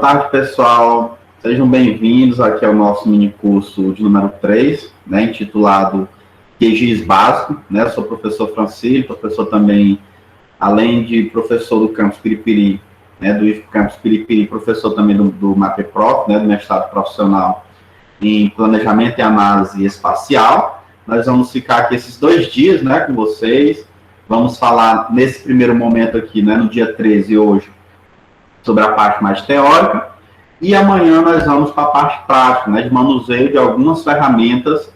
Boa tarde, pessoal. Sejam bem-vindos aqui ao nosso mini curso de número 3, né, intitulado QGIS Básico. Né? Eu sou o professor Francisco, professor também, além de professor do Campus Piripiri, né, do IFP Campus Piripiri, professor também do MAPEPROF, né, do mestrado profissional em Planejamento e Análise Espacial. Nós vamos ficar aqui esses 2 dias, né, com vocês. Vamos falar nesse primeiro momento aqui, né, no dia 13, hoje, sobre a parte mais teórica, e amanhã nós vamos para a parte prática, né, de manuseio de algumas ferramentas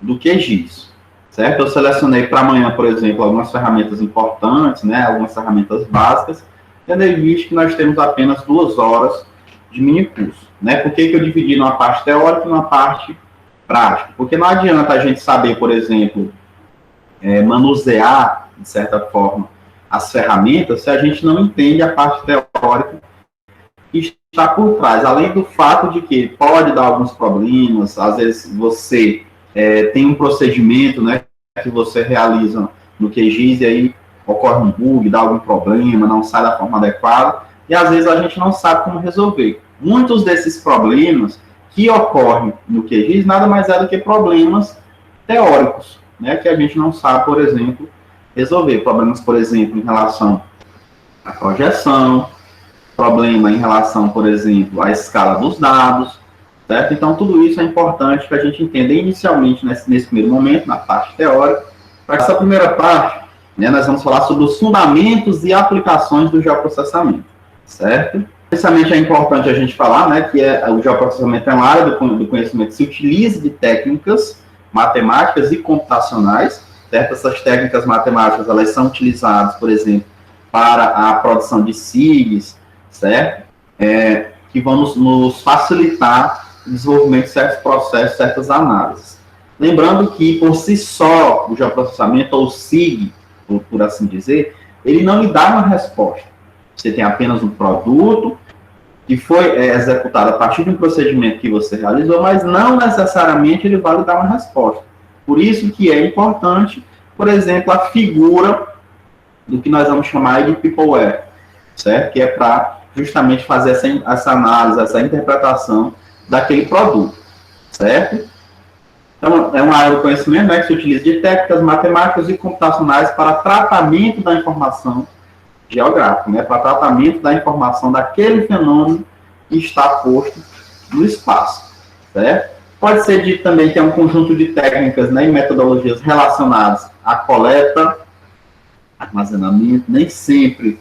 do QGIS, certo? Eu selecionei para amanhã, por exemplo, algumas ferramentas importantes, né, algumas ferramentas básicas, tendo em vista que nós temos apenas 2 horas de mini curso, né? Por que eu dividi numa parte teórica e numa parte prática? Porque não adianta a gente saber, por exemplo, manusear, de certa forma, as ferramentas, se a gente não entende a parte teórica que está por trás, além do fato de que pode dar alguns problemas, às vezes você tem um procedimento, né, que você realiza no QGIS e aí ocorre um bug, dá algum problema, não sai da forma adequada, e às vezes a gente não sabe como resolver. Muitos desses problemas que ocorrem no QGIS nada mais é do que problemas teóricos, né, que a gente não sabe, por exemplo, resolver. Problemas, por exemplo, em relação à projeção, problema em relação, por exemplo, à escala dos dados, certo? Então, tudo isso é importante para a gente entender inicialmente, nesse primeiro momento, na parte teórica. Para essa primeira parte, né, nós vamos falar sobre os fundamentos e aplicações do geoprocessamento, certo? Inicialmente é importante a gente falar, né, que o geoprocessamento é uma área do conhecimento que se utiliza de técnicas matemáticas e computacionais, certo? Essas técnicas matemáticas, elas são utilizadas, por exemplo, para a produção de SIGs, certo? Que vão nos facilitar o desenvolvimento de certos processos, certas análises. Lembrando que, por si só, o geoprocessamento, ou SIG, por assim dizer, ele não lhe dá uma resposta. Você tem apenas um produto que foi executado a partir de um procedimento que você realizou, mas não necessariamente ele vai lhe dar uma resposta. Por isso que é importante, por exemplo, a figura do que nós vamos chamar de peopleware, certo? Que é para justamente fazer essa análise, essa interpretação daquele produto, certo? Então, é uma área do conhecimento, né, que se utiliza de técnicas matemáticas e computacionais para tratamento da informação geográfica, né, para tratamento da informação daquele fenômeno que está posto no espaço, certo? Pode ser dito também que é um conjunto de técnicas, né, e metodologias relacionadas à coleta, armazenamento. Nem sempre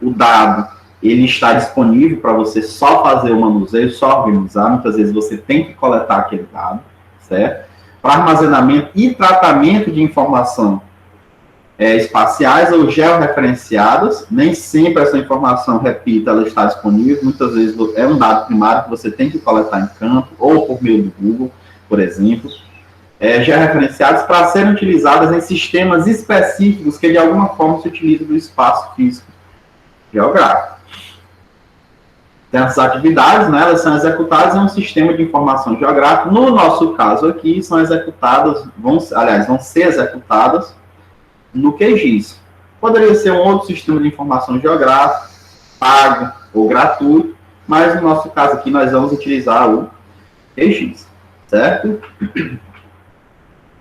o dado ele está disponível para você só fazer o manuseio, só organizar. Muitas vezes você tem que coletar aquele dado, certo? Para armazenamento e tratamento de informação espaciais ou georreferenciadas, nem sempre essa informação, repito, ela está disponível. Muitas vezes é um dado primário que você tem que coletar em campo, ou por meio do Google, por exemplo. Georreferenciadas para serem utilizadas em sistemas específicos que de alguma forma se utilizam do espaço físico geográfico. Então, essas atividades, né, elas são executadas em um sistema de informação geográfica. No nosso caso aqui, são executadas, vão ser executadas no QGIS. Poderia ser um outro sistema de informação geográfica, pago ou gratuito, mas no nosso caso aqui nós vamos utilizar o QGIS, certo?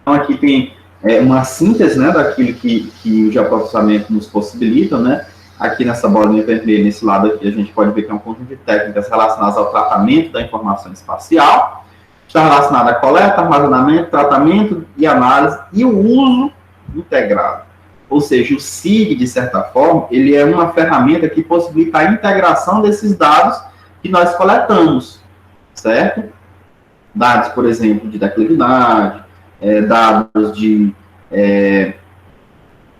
Então aqui tem uma síntese, né, daquilo que o geoprocessamento nos possibilita, né? Aqui nessa bolinha vermelha, nesse lado aqui, a gente pode ver que é um conjunto de técnicas relacionadas ao tratamento da informação espacial, está relacionado à coleta, armazenamento, tratamento e análise e o uso integrado. Ou seja, o SIG, de certa forma, ele é uma ferramenta que possibilita a integração desses dados que nós coletamos, certo? Dados, por exemplo, de declividade, dados de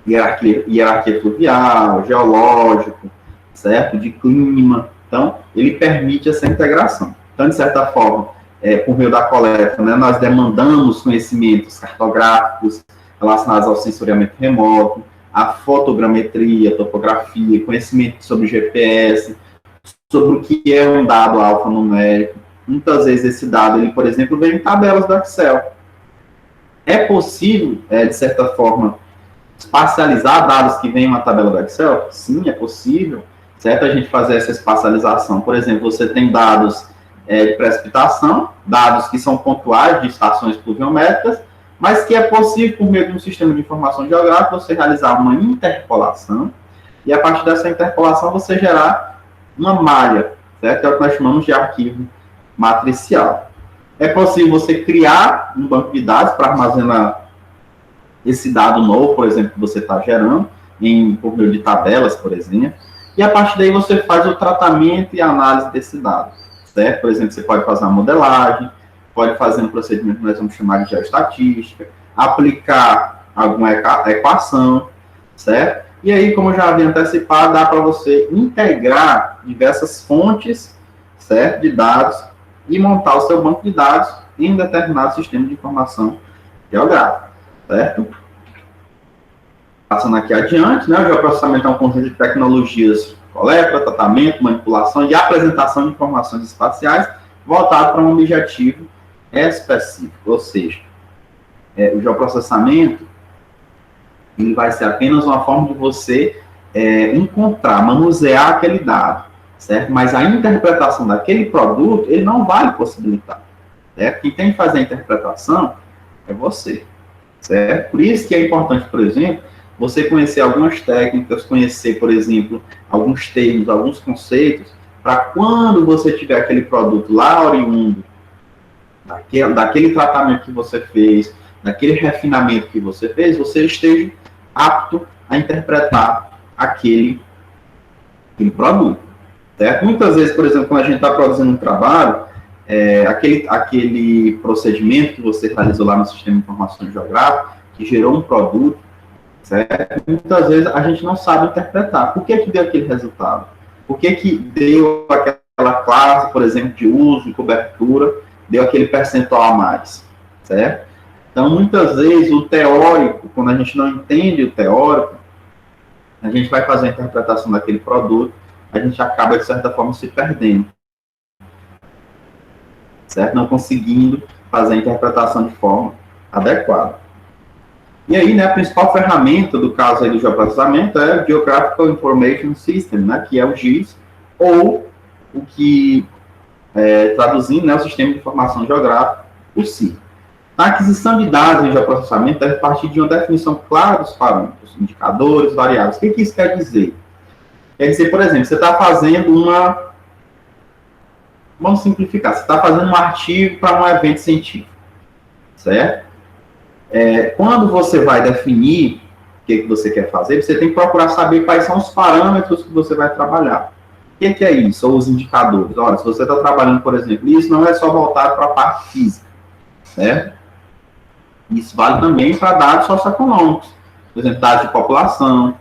hierarquia fluvial, geológico, certo? De clima. Então, ele permite essa integração. Então, de certa forma, por meio da coleta, né, nós demandamos conhecimentos cartográficos relacionados ao sensoriamento remoto, a fotogrametria, topografia, conhecimento sobre GPS, sobre o que é um dado alfanumérico. Muitas vezes esse dado, ele, por exemplo, vem em tabelas do Excel. É possível, de certa forma, espacializar dados que vêm em uma tabela do Excel? Sim, é possível. certo? A gente fazer essa espacialização. Por exemplo, você tem dados de precipitação, dados que são pontuais de estações pluviométricas, mas que é possível, por meio de um sistema de informação geográfica, você realizar uma interpolação, e a partir dessa interpolação você gerar uma malha, certo? Que é o que nós chamamos de arquivo matricial. É possível você criar um banco de dados para armazenar esse dado novo, por exemplo, que você está gerando, por meio de tabelas, por exemplo, e a partir daí você faz o tratamento e a análise desse dado, certo? Por exemplo, você pode fazer uma modelagem, pode fazer um procedimento que nós vamos chamar de geoestatística, aplicar alguma equação, certo? E aí, como eu já havia antecipado, dá para você integrar diversas fontes, certo, de dados e montar o seu banco de dados em um determinado sistema de informação geográfica, certo? Passando aqui adiante, né, o geoprocessamento é um conjunto de tecnologias coleta, tratamento, manipulação e apresentação de informações espaciais voltado para um objetivo específico, ou seja, o geoprocessamento ele vai ser apenas uma forma de você encontrar, manusear aquele dado, certo? Mas a interpretação daquele produto, ele não vai lhe possibilitar, certo? Quem tem que fazer a interpretação é você, certo? Por isso que é importante, por exemplo, você conhecer algumas técnicas, conhecer, por exemplo, alguns termos, alguns conceitos, para quando você tiver aquele produto lá oriundo, daquele tratamento que você fez, daquele refinamento que você fez, você esteja apto a interpretar aquele produto, certo? Muitas vezes, por exemplo, quando a gente está produzindo um trabalho, aquele procedimento que você realizou lá no Sistema de Informação Geográfica, que gerou um produto, certo? Muitas vezes a gente não sabe interpretar. Por que deu aquele resultado? Por que deu aquela classe, por exemplo, de uso e cobertura, deu aquele percentual a mais, certo? Então, muitas vezes, o teórico, quando a gente não entende o teórico, a gente vai fazer a interpretação daquele produto, a gente acaba, de certa forma, se perdendo, certo? Não conseguindo fazer a interpretação de forma adequada. E aí, né, a principal ferramenta do caso aí do geoprocessamento é o Geographical Information System, né, que é o GIS, ou o que, traduzindo, né, o Sistema de Informação Geográfica, o SIG. A aquisição de dados em geoprocessamento deve partir de uma definição clara dos parâmetros, indicadores, variáveis. O que isso quer dizer? Quer dizer, por exemplo, você está fazendo vamos simplificar, você está fazendo um artigo para um evento científico, certo? Quando você vai definir o que você quer fazer, você tem que procurar saber quais são os parâmetros que você vai trabalhar. O que é isso? Ou os indicadores. Olha, se você está trabalhando, por exemplo, isso não é só voltado para a parte física, certo? Isso vale também para dados socioeconômicos. Por exemplo, dados de população,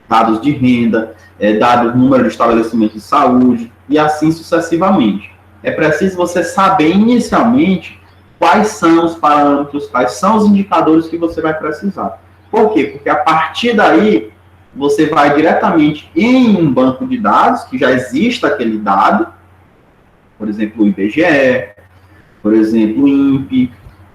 dados de renda, dados número de estabelecimentos de saúde, e assim sucessivamente. É preciso você saber inicialmente quais são os parâmetros, quais são os indicadores que você vai precisar. Por quê? Porque a partir daí, você vai diretamente em um banco de dados, que já existe aquele dado, por exemplo, o IBGE, por exemplo, o INPE,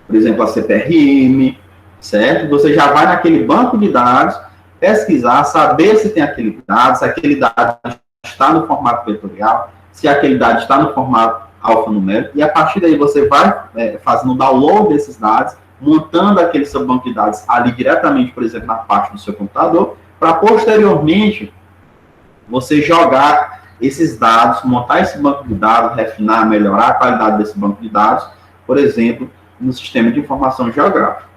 por exemplo, a CPRM, certo? Você já vai naquele banco de dados, pesquisar, saber se tem aquele dado, se aquele dado está no formato vetorial, se aquele dado está no formato alfanumérico, e a partir daí você vai fazendo o download desses dados, montando aquele seu banco de dados ali diretamente, por exemplo, na parte do seu computador, para posteriormente você jogar esses dados, montar esse banco de dados, refinar, melhorar a qualidade desse banco de dados, por exemplo, no sistema de informação geográfica.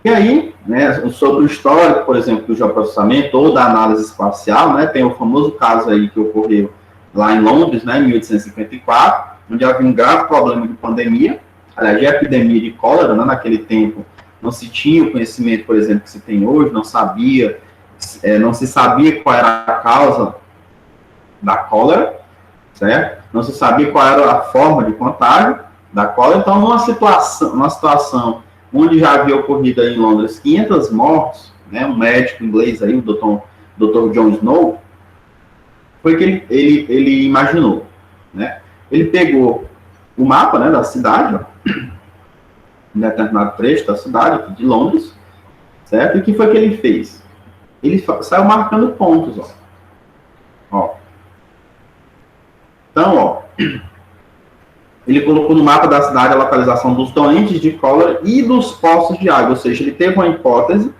E aí, né, sobre o histórico, por exemplo, do geoprocessamento ou da análise espacial, né, tem o famoso caso aí que ocorreu lá em Londres, né, em 1854, onde havia um grave problema de pandemia, aliás, de epidemia de cólera, né, naquele tempo não se tinha o conhecimento, por exemplo, que se tem hoje, não se sabia qual era a causa da cólera, certo? Não se sabia qual era a forma de contágio da cólera, então numa situação onde já havia ocorrido aí em Londres 500 mortes, né, um médico inglês aí, o Dr. John Snow, foi que ele imaginou, né? Ele pegou o mapa, né, da cidade, ó, um determinado trecho da cidade, aqui de Londres, certo? E o que foi que ele fez? Ele saiu marcando pontos, ó. Ó. Então, ó, ele colocou no mapa da cidade a localização dos doentes de cólera e dos poços de água, ou seja, ele teve uma hipótese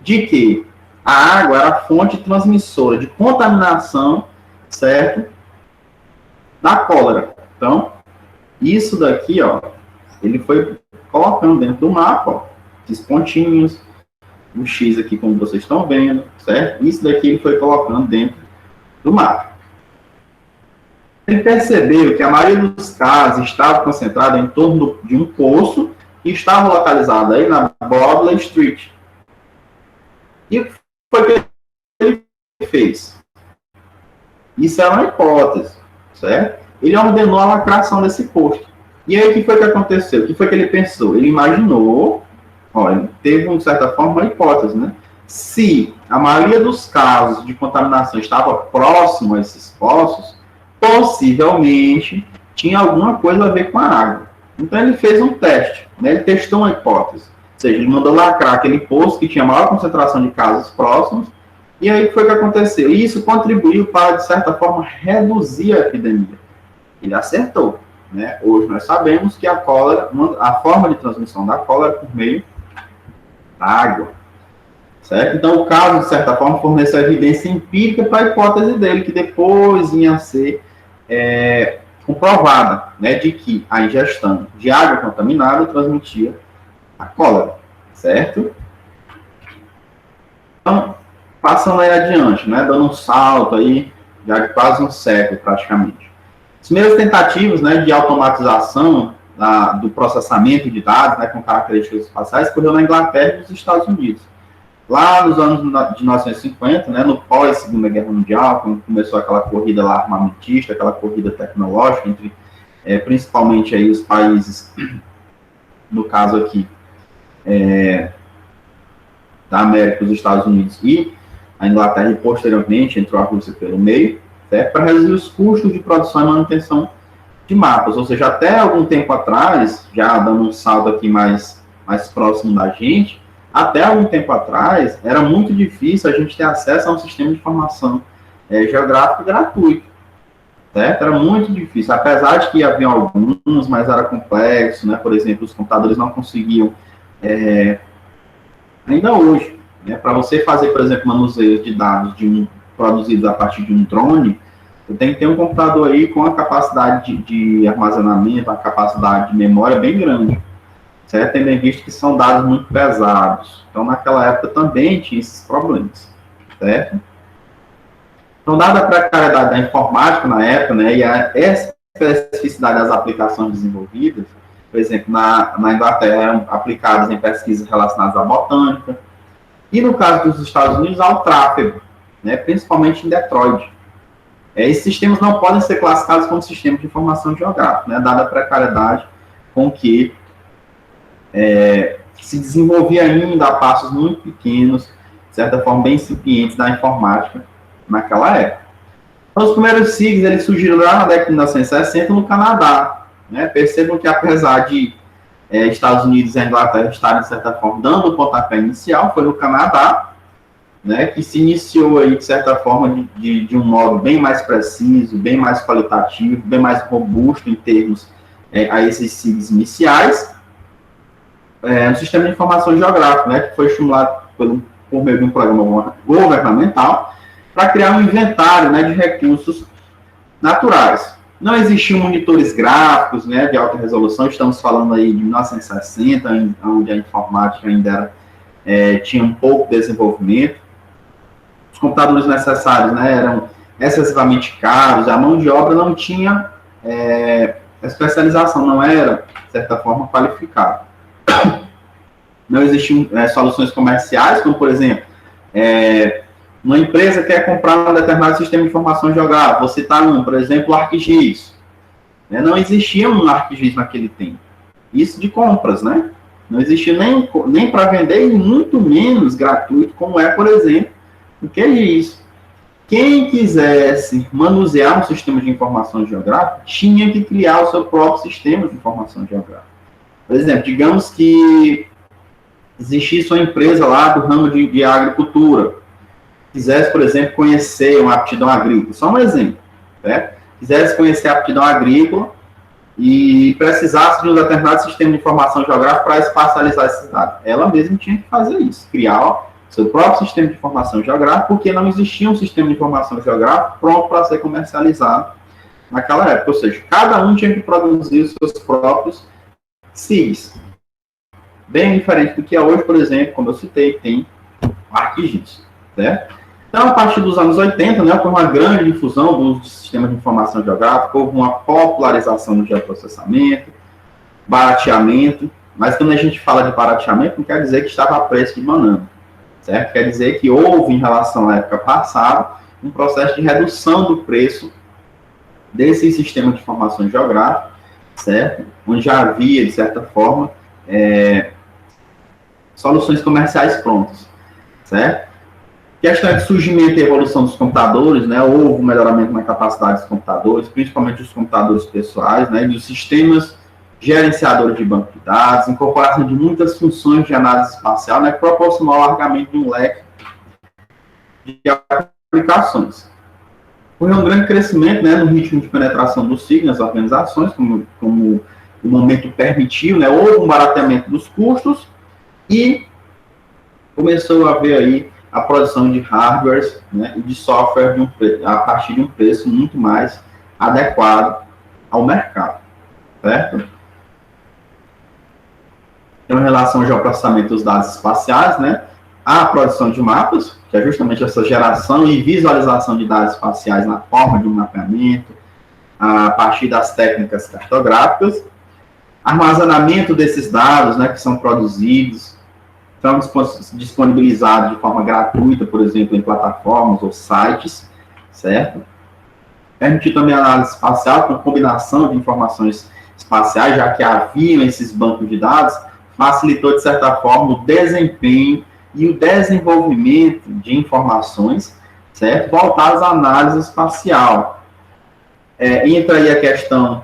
de que a água era a fonte transmissora de contaminação, certo, da cólera. Então, isso daqui, ó, ele foi colocando dentro do mapa, ó, esses pontinhos, o X aqui, como vocês estão vendo, certo? Isso daqui ele foi colocando dentro do mapa. Ele percebeu que a maioria dos casos estava concentrada em torno de um poço que estava localizado aí na Bowler Street. E foi o que ele fez. Isso é uma hipótese, certo? Ele ordenou a lacração desse posto. E aí, o que foi que aconteceu? O que foi que ele pensou? Ele imaginou, ó, ele teve, de certa forma, uma hipótese, né? Se a maioria dos casos de contaminação estava próximo a esses poços, possivelmente tinha alguma coisa a ver com a água. Então, ele fez um teste, né? Ele testou uma hipótese. Ou seja, ele mandou lacrar aquele poço que tinha maior concentração de casos próximos. E aí, o que foi que aconteceu? E isso contribuiu para, de certa forma, reduzir a epidemia. Ele acertou, né? Hoje nós sabemos que a cólera, a forma de transmissão da cólera é por meio da água, certo? Então, o caso, de certa forma, forneceu evidência empírica para a hipótese dele, que depois ia ser comprovada, né, de que a ingestão de água contaminada transmitia a cólera, certo? Então, passando aí adiante, né, dando um salto aí, já de quase um século, praticamente. As primeiras tentativas, né, de automatização do processamento de dados, né, com características espaciais, ocorreu na Inglaterra e nos Estados Unidos. Lá nos anos de 1950, né, no pós-Segunda Guerra Mundial, quando começou aquela corrida lá armamentista, aquela corrida tecnológica entre, principalmente aí os países, no caso aqui, da América, os Estados Unidos e a Inglaterra, e posteriormente entrou a Rússia pelo meio, para reduzir os custos de produção e manutenção de mapas. Ou seja, até algum tempo atrás, já dando um salto aqui mais próximo da gente, até algum tempo atrás, era muito difícil a gente ter acesso a um sistema de informação geográfico gratuito. Certo? Era muito difícil, apesar de que havia alguns, mas era complexo, né? Por exemplo, os computadores não conseguiam, ainda hoje, né? Para você fazer, por exemplo, manuseio de dados produzidos a partir de um drone, você tem que ter um computador aí com a capacidade de armazenamento, a capacidade de memória bem grande. Certo? Tendo em vista que são dados muito pesados. Então, naquela época também tinha esses problemas, certo? Então, dada a precariedade da informática na época, né, e a especificidade das aplicações desenvolvidas, por exemplo, na Inglaterra eram aplicadas em pesquisas relacionadas à botânica, e no caso dos Estados Unidos, ao tráfego, né, principalmente em Detroit. Esses sistemas não podem ser classificados como sistemas de informação geográfica, né, dada a precariedade com que se desenvolvia ainda a passos muito pequenos, de certa forma bem incipientes da informática naquela época. Então, os primeiros SIGs eles surgiram lá na década de 1960 no Canadá. Né? Percebam que, apesar de Estados Unidos e a Inglaterra estarem, de certa forma, dando o pontapé inicial, foi no Canadá, né, que se iniciou, aí, de certa forma, de um modo bem mais preciso, bem mais qualitativo, bem mais robusto em termos a esses SIGs iniciais. Um sistema de informação geográfica, né, que foi estimulado por meio de um programa governamental para criar um inventário, né, de recursos naturais. Não existiam monitores gráficos, né, de alta resolução, estamos falando aí de 1960, onde a informática ainda tinha um pouco de desenvolvimento. Os computadores necessários, né, eram excessivamente caros, a mão de obra não tinha especialização, não era, de certa forma, qualificada. Não existiam soluções comerciais, como, por exemplo, uma empresa quer comprar um determinado sistema de informação geográfica, vou citar por exemplo, o ArcGIS. Não existia um ArcGIS naquele tempo. Isso de compras, né? Não existia nem para vender, e muito menos gratuito, como por exemplo, o QGIS. Quem quisesse manusear um sistema de informação geográfica, tinha que criar o seu próprio sistema de informação geográfica. Por exemplo, digamos que existisse uma empresa lá do ramo de agricultura, quisesse, por exemplo, conhecer uma aptidão agrícola, só um exemplo, né? Quisesse conhecer a aptidão agrícola e precisasse de um determinado sistema de informação geográfica para espacializar esses dados. Ela mesma tinha que fazer isso, criar seu próprio sistema de informação geográfica, porque não existia um sistema de informação geográfica pronto para ser comercializado naquela época. Ou seja, cada um tinha que produzir os seus próprios SIGs. Bem diferente do que é hoje, por exemplo, como eu citei, tem ArcGIS, certo? Então, a partir dos anos 80, né, houve uma grande difusão do uso de sistemas de informação geográfica, houve uma popularização do geoprocessamento, barateamento, mas quando a gente fala de barateamento, não quer dizer que estava a preço de banana, certo? Quer dizer que houve, em relação à época passada, um processo de redução do preço desse sistema de informação geográfica, certo? Onde já havia, de certa forma, soluções comerciais prontas, certo? Questão de surgimento e evolução dos computadores, né? Houve um melhoramento na capacidade dos computadores, principalmente dos computadores pessoais, né? E dos sistemas gerenciadores de banco de dados, incorporação de muitas funções de análise espacial, né? Que proporcionou o alargamento de um leque de aplicações. Houve um grande crescimento, né? No ritmo de penetração do SIG nas organizações, como o momento permitiu, né? Houve um barateamento dos custos e começou a haver aí a produção de hardwares, né, e de software a partir de um preço muito mais adequado ao mercado, certo? Então, em relação ao geoprocessamento dos dados espaciais, né, a produção de mapas, que é justamente essa geração e visualização de dados espaciais na forma de um mapeamento, a partir das técnicas cartográficas, armazenamento desses dados, né, que são produzidos, são disponibilizados de forma gratuita, por exemplo, em plataformas ou sites, certo? Permitir também a análise espacial com combinação de informações espaciais, já que haviam esses bancos de dados, facilitou, de certa forma, o desempenho e o desenvolvimento de informações, certo? Voltadas à análise espacial. Entra aí a questão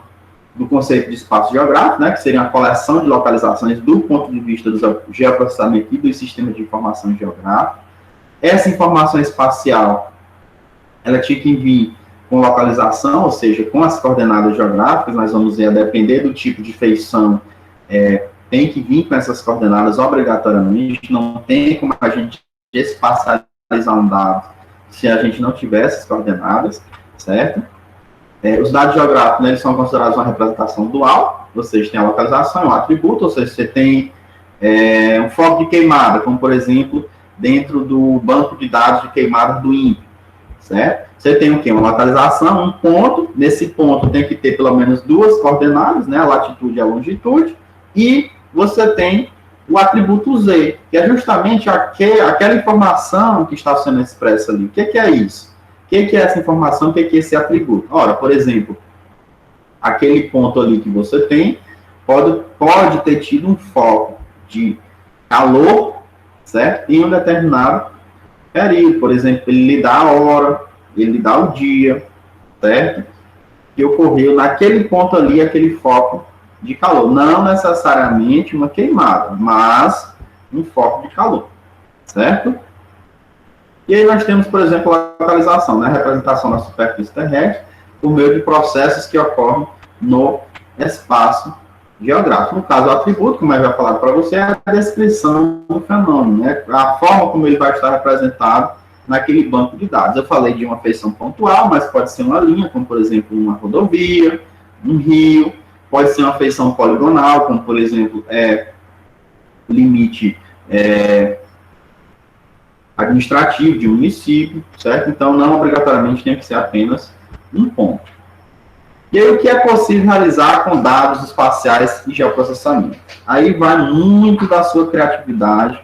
do conceito de espaço geográfico, né, que seria uma coleção de localizações do ponto de vista do geoprocessamento e dos sistemas de informação geográfica. Essa informação espacial, ela tinha que vir com localização, ou seja, com as coordenadas geográficas, nós vamos ver, a depender do tipo de feição, tem que vir com essas coordenadas obrigatoriamente, não tem como a gente espacializar um dado se a gente não tiver essas coordenadas, certo? Os dados geográficos, né, eles são considerados uma representação dual, ou seja, tem a localização, um atributo, ou seja, você tem um foco de queimada, como, por exemplo, dentro do banco de dados de queimada do INPE, certo? Você tem o quê? Uma localização, um ponto, nesse ponto tem que ter pelo menos duas coordenadas, né, a latitude e a longitude, e você tem o atributo Z, que é justamente aquela informação que está sendo expressa ali. O que é isso? O que é essa informação? O que é esse atributo? Ora, por exemplo, aquele ponto ali que você tem pode ter tido um foco de calor, certo? Em um determinado período. Por exemplo, ele lhe dá a hora, ele lhe dá o dia, certo? Que ocorreu naquele ponto ali, aquele foco de calor. Não necessariamente uma queimada, mas um foco de calor, certo? E aí nós temos, por exemplo, a localização, né? A representação da superfície terrestre por meio de processos que ocorrem no espaço geográfico. No caso, o atributo, como eu já falado para você, é a descrição do fenômeno, né? A forma como ele vai estar representado naquele banco de dados. Eu falei de uma feição pontual, mas pode ser uma linha, como, por exemplo, uma rodovia, um rio, pode ser uma feição poligonal, como, por exemplo, limite administrativo de um município, certo? Então, não obrigatoriamente tem que ser apenas um ponto. E aí, o que é possível realizar com dados espaciais e geoprocessamento? Aí vai muito da sua criatividade.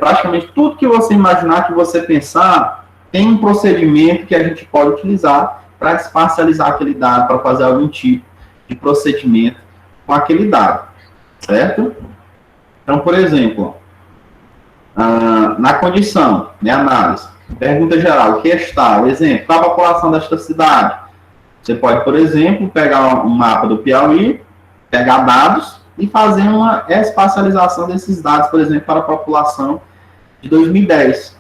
Praticamente tudo que você imaginar, que você pensar, tem um procedimento que a gente pode utilizar para espacializar aquele dado, para fazer algum tipo de procedimento com aquele dado, certo? Então, por exemplo, na condição, né, análise, pergunta geral, o que está? O exemplo, qual a população desta cidade? Você pode, por exemplo, pegar um mapa do Piauí, pegar dados e fazer uma espacialização desses dados, por exemplo, para a população de 2010.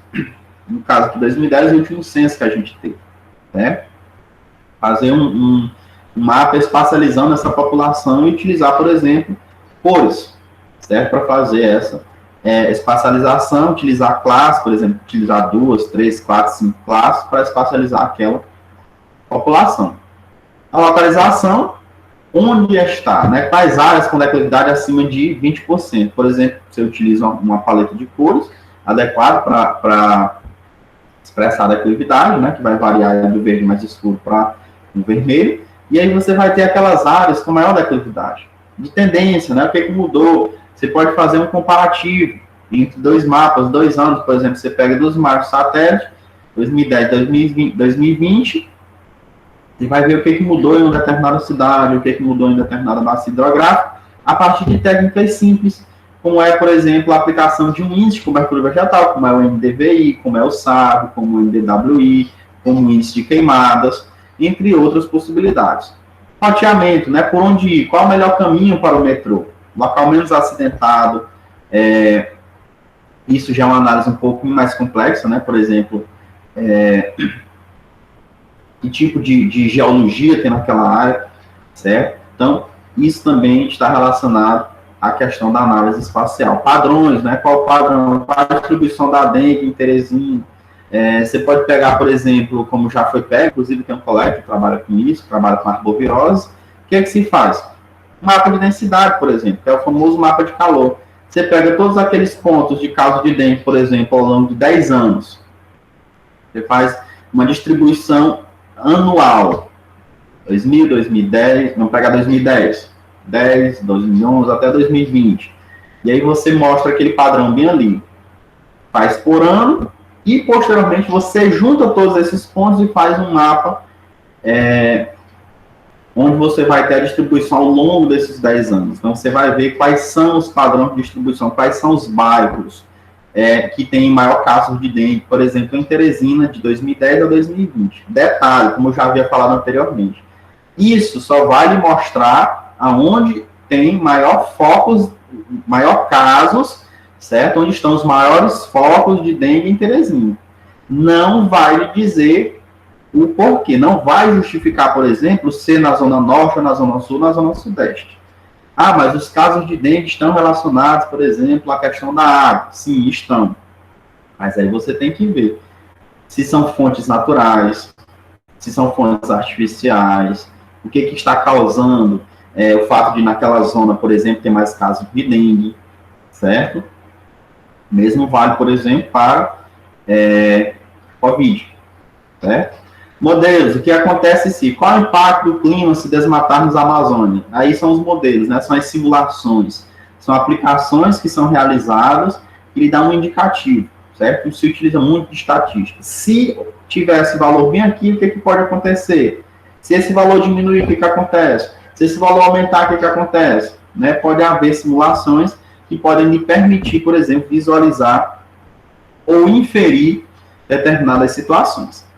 no caso aqui 2010, o último censo que a gente teve, né? Fazer um mapa espacializando essa população e utilizar, por exemplo, cores, certo? Para fazer essa espacialização, utilizar classes, por exemplo, utilizar 2, 3, 4, 5 classes para espacializar aquela população. A localização, onde está, né? Quais áreas com declividade acima de 20%. Por exemplo, você utiliza uma paleta de cores adequada para expressar a declividade, né? Que vai variar do verde mais escuro para o vermelho. E aí você vai ter aquelas áreas com maior declividade. De tendência, né? O que mudou? Você pode fazer um comparativo entre dois mapas, 2 anos, por exemplo, você pega 2 mapas satélite, 2010, 2020, e vai ver o que mudou em uma determinada cidade, o que mudou em determinada bacia hidrográfica, a partir de técnicas simples, como é, por exemplo, a aplicação de um índice de cobertura vegetal, como é o MDVI, como é o SAB, como o MDWI, como o índice de queimadas, entre outras possibilidades. Fatiamento, né? Por onde ir? Qual é o melhor caminho para o metrô? Local menos acidentado, isso já é uma análise um pouco mais complexa, né? Por exemplo, que tipo de geologia tem naquela área, certo? Então, isso também está relacionado à questão da análise espacial. Padrões, né? Qual o padrão? Qual a distribuição da dengue em Teresina? Você pode pegar, por exemplo, como já foi pego, inclusive tem um colega que trabalha com isso, trabalha com arbovirose. O que é que se faz? Mapa de densidade, por exemplo, que é o famoso mapa de calor. Você pega todos aqueles pontos de caso de dengue, por exemplo, ao longo de 10 anos. Você faz uma distribuição anual. 2000, 2010, vamos pegar 2010, 10, 2011 até 2020. E aí você mostra aquele padrão bem ali. Faz por ano e, posteriormente, você junta todos esses pontos e faz um mapa onde você vai ter a distribuição ao longo desses 10 anos. Então, você vai ver quais são os padrões de distribuição, quais são os bairros que têm maior caso de dengue, por exemplo, em Teresina, de 2010 a 2020. Detalhe, como eu já havia falado anteriormente, isso só vai lhe mostrar aonde tem maior casos, certo? Onde estão os maiores focos de dengue em Teresina. Não vai lhe dizer o porquê. Não vai justificar, por exemplo, ser na Zona Norte, ou na Zona Sul, na Zona Sudeste. Ah, mas os casos de dengue estão relacionados, por exemplo, à questão da água. Sim, estão. Mas aí você tem que ver se são fontes naturais, se são fontes artificiais, o que está causando o fato de naquela zona, por exemplo, ter mais casos de dengue, certo? Mesmo vale, por exemplo, para Covid, certo? Modelos, o que acontece se, qual é o impacto do clima se desmatarmos a Amazônia? Aí são os modelos, né? São as simulações, são aplicações que são realizadas que lhe dão um indicativo, certo? Se utiliza muito de estatística. Se tiver esse valor bem aqui, o que pode acontecer? Se esse valor diminuir, o que acontece? Se esse valor aumentar, o que acontece? Né? Pode haver simulações que podem lhe permitir, por exemplo, visualizar ou inferir determinadas situações.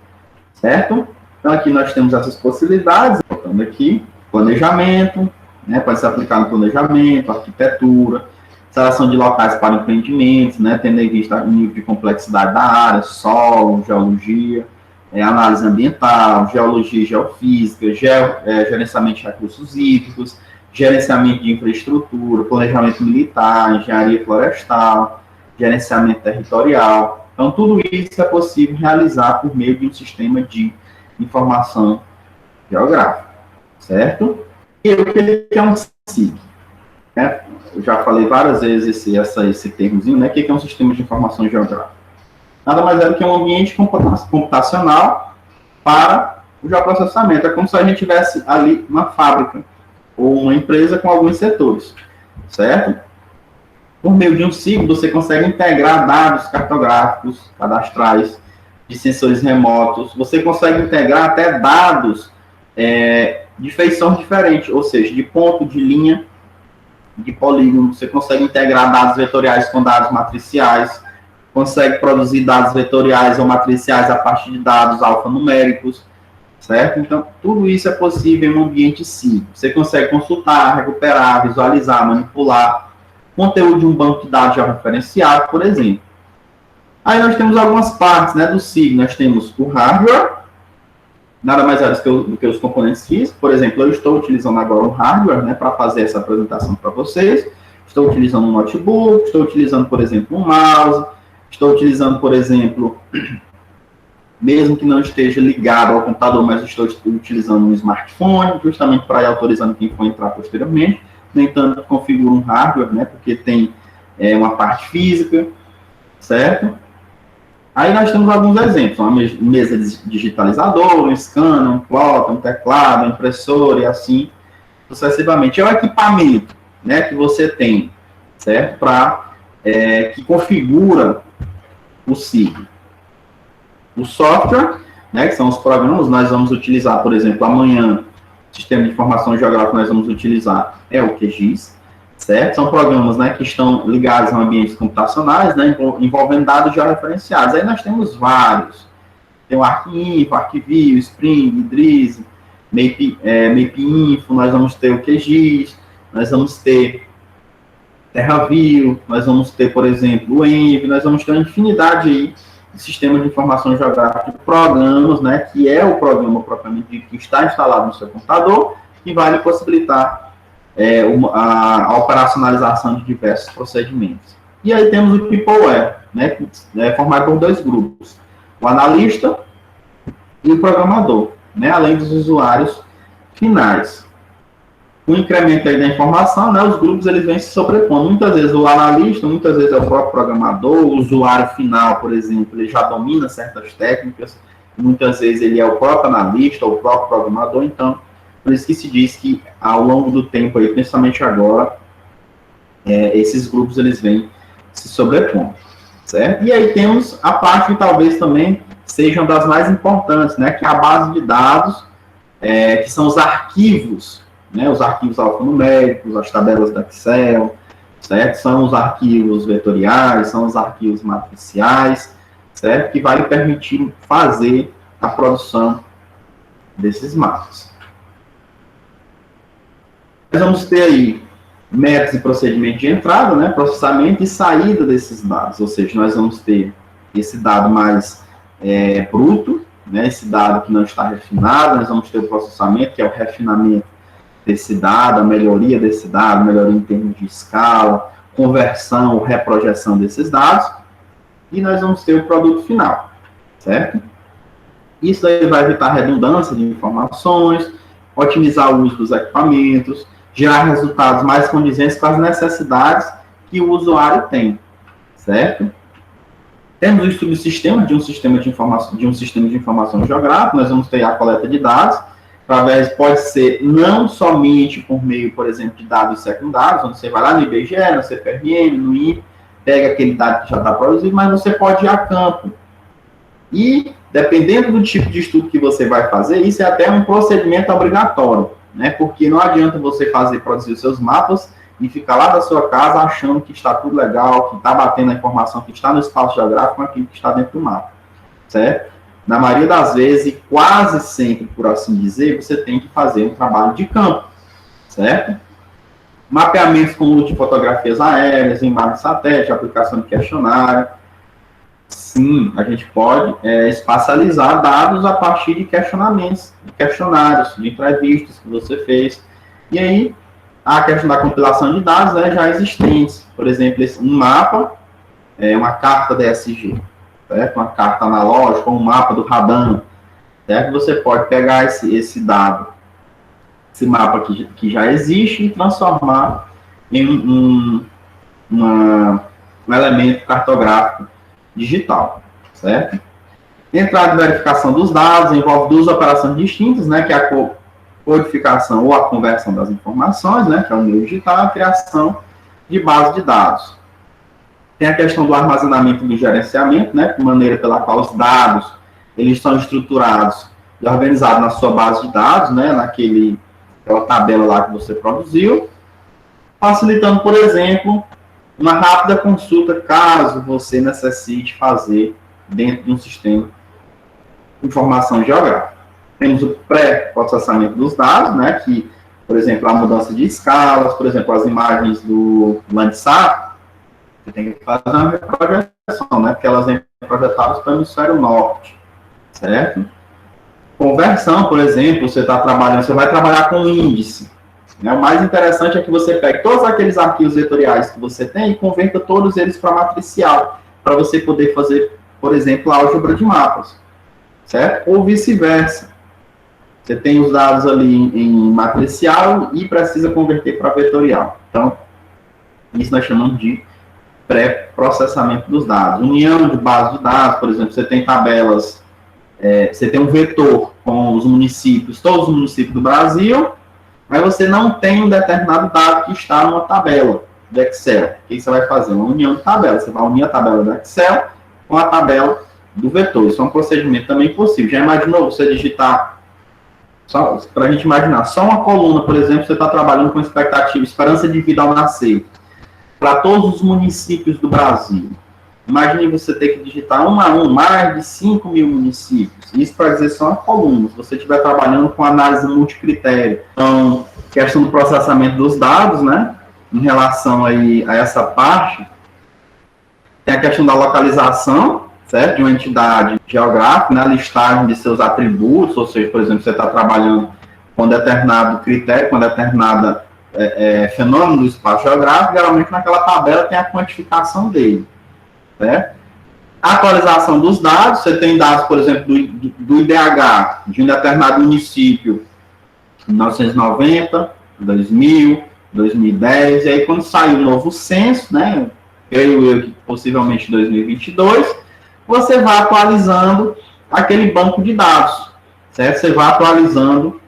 Certo? Então, aqui nós temos essas possibilidades. Voltando aqui, planejamento, né? Pode ser aplicado no planejamento, arquitetura, seleção de locais para empreendimentos, né? Tendo em vista o nível de complexidade da área, solo, geologia, análise ambiental, geologia e geofísica, gerenciamento de recursos hídricos, gerenciamento de infraestrutura, planejamento militar, engenharia florestal, gerenciamento territorial. Então, tudo isso é possível realizar por meio de um sistema de informação geográfica, certo? E o que é um SIG? Eu já falei várias vezes esse termozinho, né? O que é um sistema de informação geográfica? Nada mais é do que um ambiente computacional para o geoprocessamento. É como se a gente tivesse ali uma fábrica ou uma empresa com alguns setores, certo? Por meio de um SIG, você consegue integrar dados cartográficos, cadastrais, de sensores remotos. Você consegue integrar até dados de feição diferente, ou seja, de ponto, de linha, de polígono. Você consegue integrar dados vetoriais com dados matriciais, consegue produzir dados vetoriais ou matriciais a partir de dados alfanuméricos, certo? Então, tudo isso é possível em um ambiente SIG. Você consegue consultar, recuperar, visualizar, manipular conteúdo de um banco de dados já referenciado, por exemplo. Aí nós temos algumas partes, né, do SIG. Nós temos o hardware, nada mais é do que os componentes físicos. Por exemplo, eu estou utilizando agora um hardware, né, para fazer essa apresentação para vocês. Estou utilizando um notebook, estou utilizando, por exemplo, um mouse, estou utilizando, por exemplo, mesmo que não esteja ligado ao computador, mas estou utilizando um smartphone, justamente para ir autorizando quem for entrar posteriormente. No entanto, configuro um hardware, né, porque tem uma parte física, certo? Aí nós temos alguns exemplos, uma mesa digitalizadora, um scanner, um plotter, um teclado, uma impressora e assim sucessivamente. É o equipamento, né, que você tem, certo? Que configura o SIG. O software, né, que são os programas, nós vamos utilizar, por exemplo, amanhã, Sistema de Informação Geográfica, nós vamos utilizar o QGIS, certo? São programas, né, que estão ligados a ambientes computacionais, né, envolvendo dados georreferenciados. Aí nós temos vários. Tem o ArcInfo, ArcView, Spring, Idris, MapInfo, nós vamos ter o QGIS, nós vamos ter TerraView, nós vamos ter, por exemplo, o Env, nós vamos ter uma infinidade aí de sistemas de informação geográfica, de programas, né, que é o programa propriamente dito que está instalado no seu computador, que vai lhe possibilitar a operacionalização de diversos procedimentos. E aí temos o Peopleware, né, que é formado por dois grupos, o analista e o programador, né, além dos usuários finais. O incremento aí da informação, né, os grupos eles vêm se sobrepondo. Muitas vezes o analista, muitas vezes é o próprio programador, o usuário final, por exemplo, ele já domina certas técnicas, muitas vezes ele é o próprio analista, ou o próprio programador, então, por isso que se diz que ao longo do tempo, aí, principalmente agora, esses grupos eles vêm se sobrepondo, certo? E aí temos a parte que talvez também seja uma das mais importantes, né, que é a base de dados, que são os arquivos, né, os arquivos alfanuméricos, as tabelas da Excel, certo? São os arquivos vetoriais, são os arquivos matriciais, certo? Que vai lhe permitir fazer a produção desses mapas. Nós vamos ter aí métodos e procedimentos de entrada, né, processamento e saída desses dados, ou seja, nós vamos ter esse dado mais bruto, né, esse dado que não está refinado, nós vamos ter o processamento, que é o refinamento desse dado, a melhoria desse dado, melhoria em termos de escala, conversão, reprojeção desses dados, e nós vamos ter o produto final, certo? Isso aí vai evitar redundância de informações, otimizar o uso dos equipamentos, gerar resultados mais condizentes com as necessidades que o usuário tem, certo? Temos os subsistemas de um sistema de informação geográfica, nós vamos ter a coleta de dados, através, pode ser não somente por meio, por exemplo, de dados secundários, onde você vai lá no IBGE, no CPRM, no INPE, pega aquele dado que já está produzido, mas você pode ir a campo. E, dependendo do tipo de estudo que você vai fazer, isso é até um procedimento obrigatório, né? Porque não adianta você produzir os seus mapas e ficar lá da sua casa achando que está tudo legal, que está batendo a informação que está no espaço geográfico com aquilo que está dentro do mapa, certo? Na maioria das vezes, e quase sempre, por assim dizer, você tem que fazer um trabalho de campo, certo? Mapeamentos com uso de fotografias aéreas, imagens de satélite, aplicação de questionário. Sim, a gente pode espacializar dados a partir de questionamentos, de questionários, de entrevistas que você fez. E aí, a questão da compilação de dados já existentes. Por exemplo, um mapa, uma carta DSG, certo? Uma carta analógica, um mapa do Radan, certo? Você pode pegar esse dado, esse mapa que já existe, e transformar em um elemento cartográfico digital, certo? Entrada e verificação dos dados envolve duas operações distintas, né? Que é a codificação ou a conversão das informações, né? Que é o meio digital, a criação de base de dados. Tem a questão do armazenamento e do gerenciamento, né, de maneira pela qual os dados eles estão estruturados e organizados na sua base de dados, né, naquela tabela lá que você produziu, facilitando, por exemplo, uma rápida consulta caso você necessite fazer dentro de um sistema de informação geográfica. Temos o pré-processamento dos dados, né, que, por exemplo, a mudança de escalas, por exemplo, as imagens do Landsat, você tem que fazer uma reprojeção né? Porque elas vêm projetadas para o hemisfério norte, certo? Conversão, por exemplo, você vai trabalhar com índice. Né? O mais interessante é que você pegue todos aqueles arquivos vetoriais que você tem e converta todos eles para matricial, para você poder fazer, por exemplo, álgebra de mapas, certo? Ou vice-versa. Você tem os dados ali em matricial e precisa converter para vetorial. Então, isso nós chamamos de pré-processamento dos dados. União de base de dados, por exemplo, você tem tabelas, você tem um vetor com os municípios, todos os municípios do Brasil, mas você não tem um determinado dado que está numa tabela do Excel. O que você vai fazer? Uma união de tabelas. Você vai unir a tabela do Excel com a tabela do vetor. Isso é um procedimento também possível. Já imaginou você digitar, só para a gente imaginar, só uma coluna, por exemplo, você está trabalhando com expectativa, esperança de vida ao nascer, para todos os municípios do Brasil. Imagine você ter que digitar um a um, mais de 5 mil municípios. Isso para dizer só uma coluna. Se você estiver trabalhando com análise multicritério. Então, questão do processamento dos dados, né? Em relação aí a essa parte, tem a questão da localização, certo? De uma entidade geográfica, né? A listagem de seus atributos, ou seja, por exemplo, você está trabalhando com determinado critério, com determinada fenômeno do espaço geográfico, geralmente naquela tabela tem a quantificação dele. Certo? A atualização dos dados, você tem dados, por exemplo, do IDH de um determinado município, 1990, 2000, 2010, e aí quando sai o novo censo, né, eu possivelmente 2022, você vai atualizando aquele banco de dados, certo? Você vai atualizando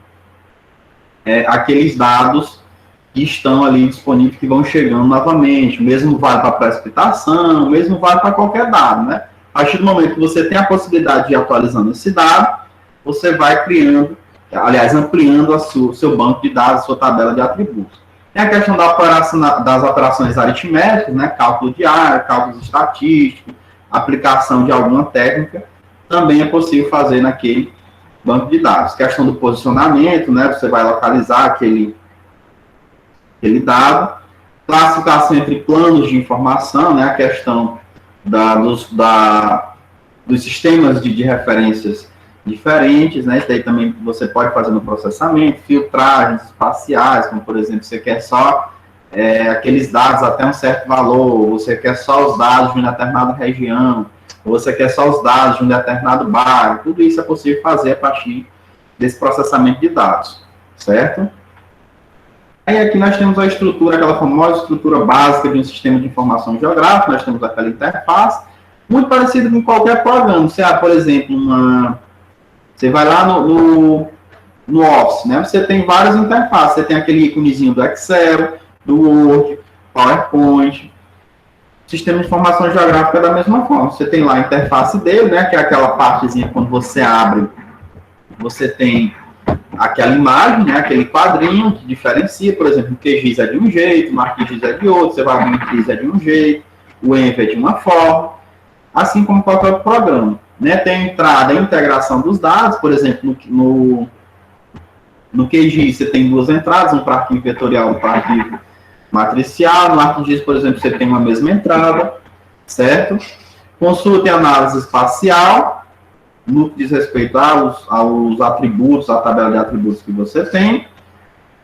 aqueles dados que estão ali disponíveis, que vão chegando novamente. O mesmo vale para a precipitação, o mesmo vale para qualquer dado, né? A partir do momento que você tem a possibilidade de ir atualizando esse dado, você vai criando, aliás, ampliando o seu banco de dados, a sua tabela de atributos. Tem a questão das operações aritméticas, né? Cálculo de área, cálculos estatísticos, aplicação de alguma técnica, também é possível fazer naquele banco de dados. Questão do posicionamento, né? Você vai localizar aquele dado, classificação entre planos de informação, né, a questão dos sistemas de referências diferentes, né, isso aí também você pode fazer no processamento, filtragens espaciais, como por exemplo, você quer só aqueles dados até um certo valor, você quer só os dados de uma determinada região, ou você quer só os dados de um determinado bairro, tudo isso é possível fazer a partir desse processamento de dados, certo? Aí aqui nós temos a estrutura, aquela famosa estrutura básica de um sistema de informação geográfica, nós temos aquela interface, muito parecida com qualquer programa. Você, por exemplo, você vai lá no Office, né? Você tem várias interfaces, você tem aquele íconezinho do Excel, do Word, PowerPoint. O sistema de informação geográfica é da mesma forma. Você tem lá a interface dele, né? Que é aquela partezinha quando você abre, você tem aquela imagem, né, aquele quadrinho que diferencia, por exemplo, o QGIS é de um jeito, o ArcGIS é de outro, você vai ver o QGIS é de um jeito, o ENV é de uma forma, assim como qualquer outro programa. Né? Tem a entrada e a integração dos dados, por exemplo, no QGIS você tem duas entradas, um para arquivo vetorial e um para arquivo matricial, no ArcGIS, por exemplo, você tem uma mesma entrada, certo? Consulta e análise espacial, no que diz respeito aos atributos, a tabela de atributos que você tem.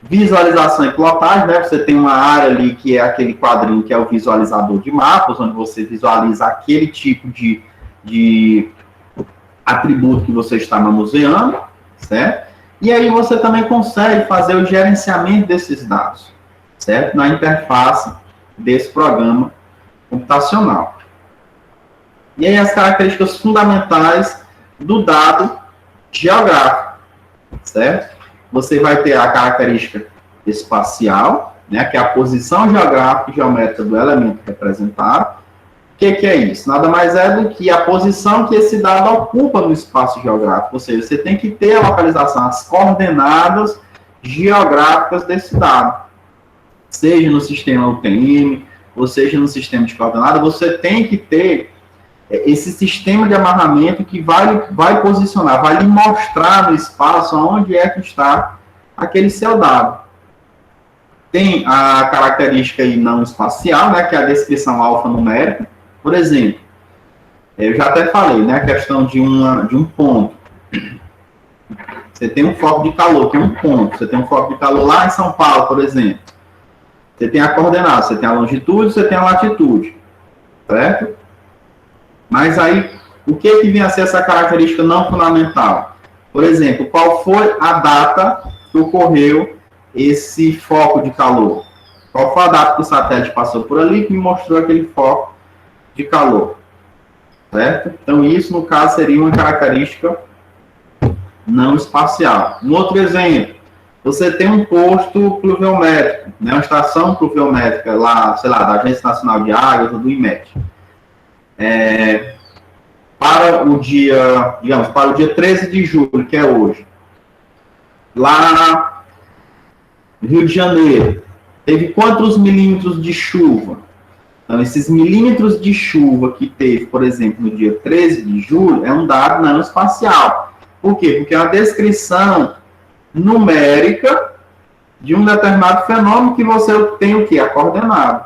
Visualização e plotagem, né? Você tem uma área ali que é aquele quadrinho que é o visualizador de mapas, onde você visualiza aquele tipo de atributo que você está manuseando, certo? E aí você também consegue fazer o gerenciamento desses dados, certo? Na interface desse programa computacional. E aí as características fundamentais do dado geográfico, certo? Você vai ter a característica espacial, né, que é a posição geográfica e geométrica do elemento representado. O que é isso? Nada mais é do que a posição que esse dado ocupa no espaço geográfico, ou seja, você tem que ter a localização, as coordenadas geográficas desse dado. Seja no sistema UTM, ou seja no sistema de coordenadas, você tem que ter esse sistema de amarramento que vai posicionar, vai lhe mostrar no espaço onde é que está aquele seu dado. Tem a característica aí não espacial, né, que é a descrição alfanumérica. Por exemplo, Eu já até falei, né, a questão de um ponto. Você tem um foco de calor, que é um ponto. Você tem um foco de calor lá em São Paulo, por exemplo. Você tem a coordenada, você tem a longitude, você tem a latitude. Certo? Mas aí, o que vem a ser essa característica não fundamental? Por exemplo, qual foi a data que ocorreu esse foco de calor? Qual foi a data que o satélite passou por ali que me mostrou aquele foco de calor? Certo? Então, isso, no caso, seria uma característica não espacial. Um outro exemplo, você tem um posto pluviométrico, né, uma estação pluviométrica lá, sei lá, da Agência Nacional de Águas ou do IMET. Para o dia, digamos, para o dia 13 de julho, que é hoje, lá no Rio de Janeiro, teve quantos milímetros de chuva? Então, esses milímetros de chuva que teve, por exemplo, no dia 13 de julho, é um dado não espacial. Por quê? Porque é uma descrição numérica de um determinado fenômeno que você tem o quê? A coordenada.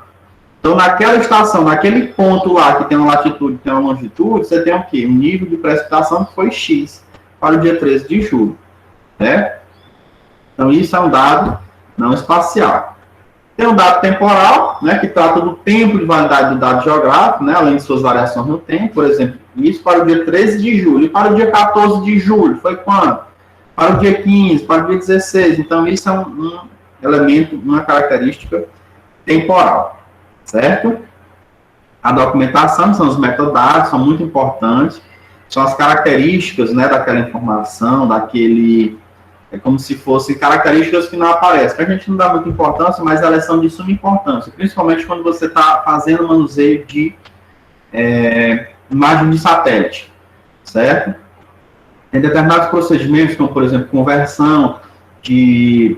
Então, naquela estação, naquele ponto lá que tem uma latitude e tem uma longitude, você tem o quê? Um nível de precipitação que foi X para o dia 13 de julho. Né? Então, isso é um dado não espacial. Tem um dado temporal, né, que trata do tempo de validade do dado geográfico, né, além de suas variações no tempo. Por exemplo, isso para o dia 13 de julho. E para o dia 14 de julho, foi quando? Para o dia 15, para o dia 16. Então, isso é um elemento, uma característica temporal. Certo? A documentação, são os metadados, são muito importantes, são as características, né, daquela informação, daquele, é como se fossem características que não aparecem, que a gente não dá muita importância, mas elas são de suma importância, principalmente quando você está fazendo manuseio de imagem de satélite, certo? Tem determinados procedimentos, como, por exemplo, conversão de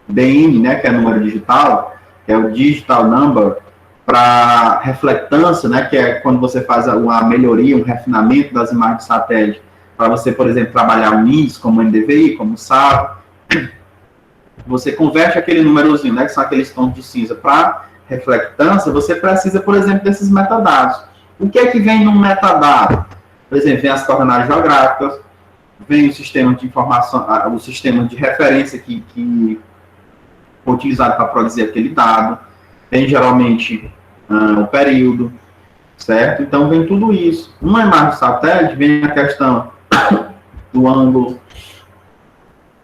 DN, né, que é número digital, que é o Digital Number, para reflectância, né, que é quando você faz uma melhoria, um refinamento das imagens de satélite, para você, por exemplo, trabalhar o NIS, como NDVI, como SAR, você converte aquele númerozinho, né, que são aqueles tons de cinza, para reflectância, você precisa, por exemplo, desses metadados. O que é que vem no metadado? Por exemplo, vem as coordenadas geográficas, vem o sistema de informação, o sistema de referência que foi utilizado para produzir aquele dado, tem geralmente o período, certo? Então, vem tudo isso. Uma imagem de satélite, vem a questão do ângulo,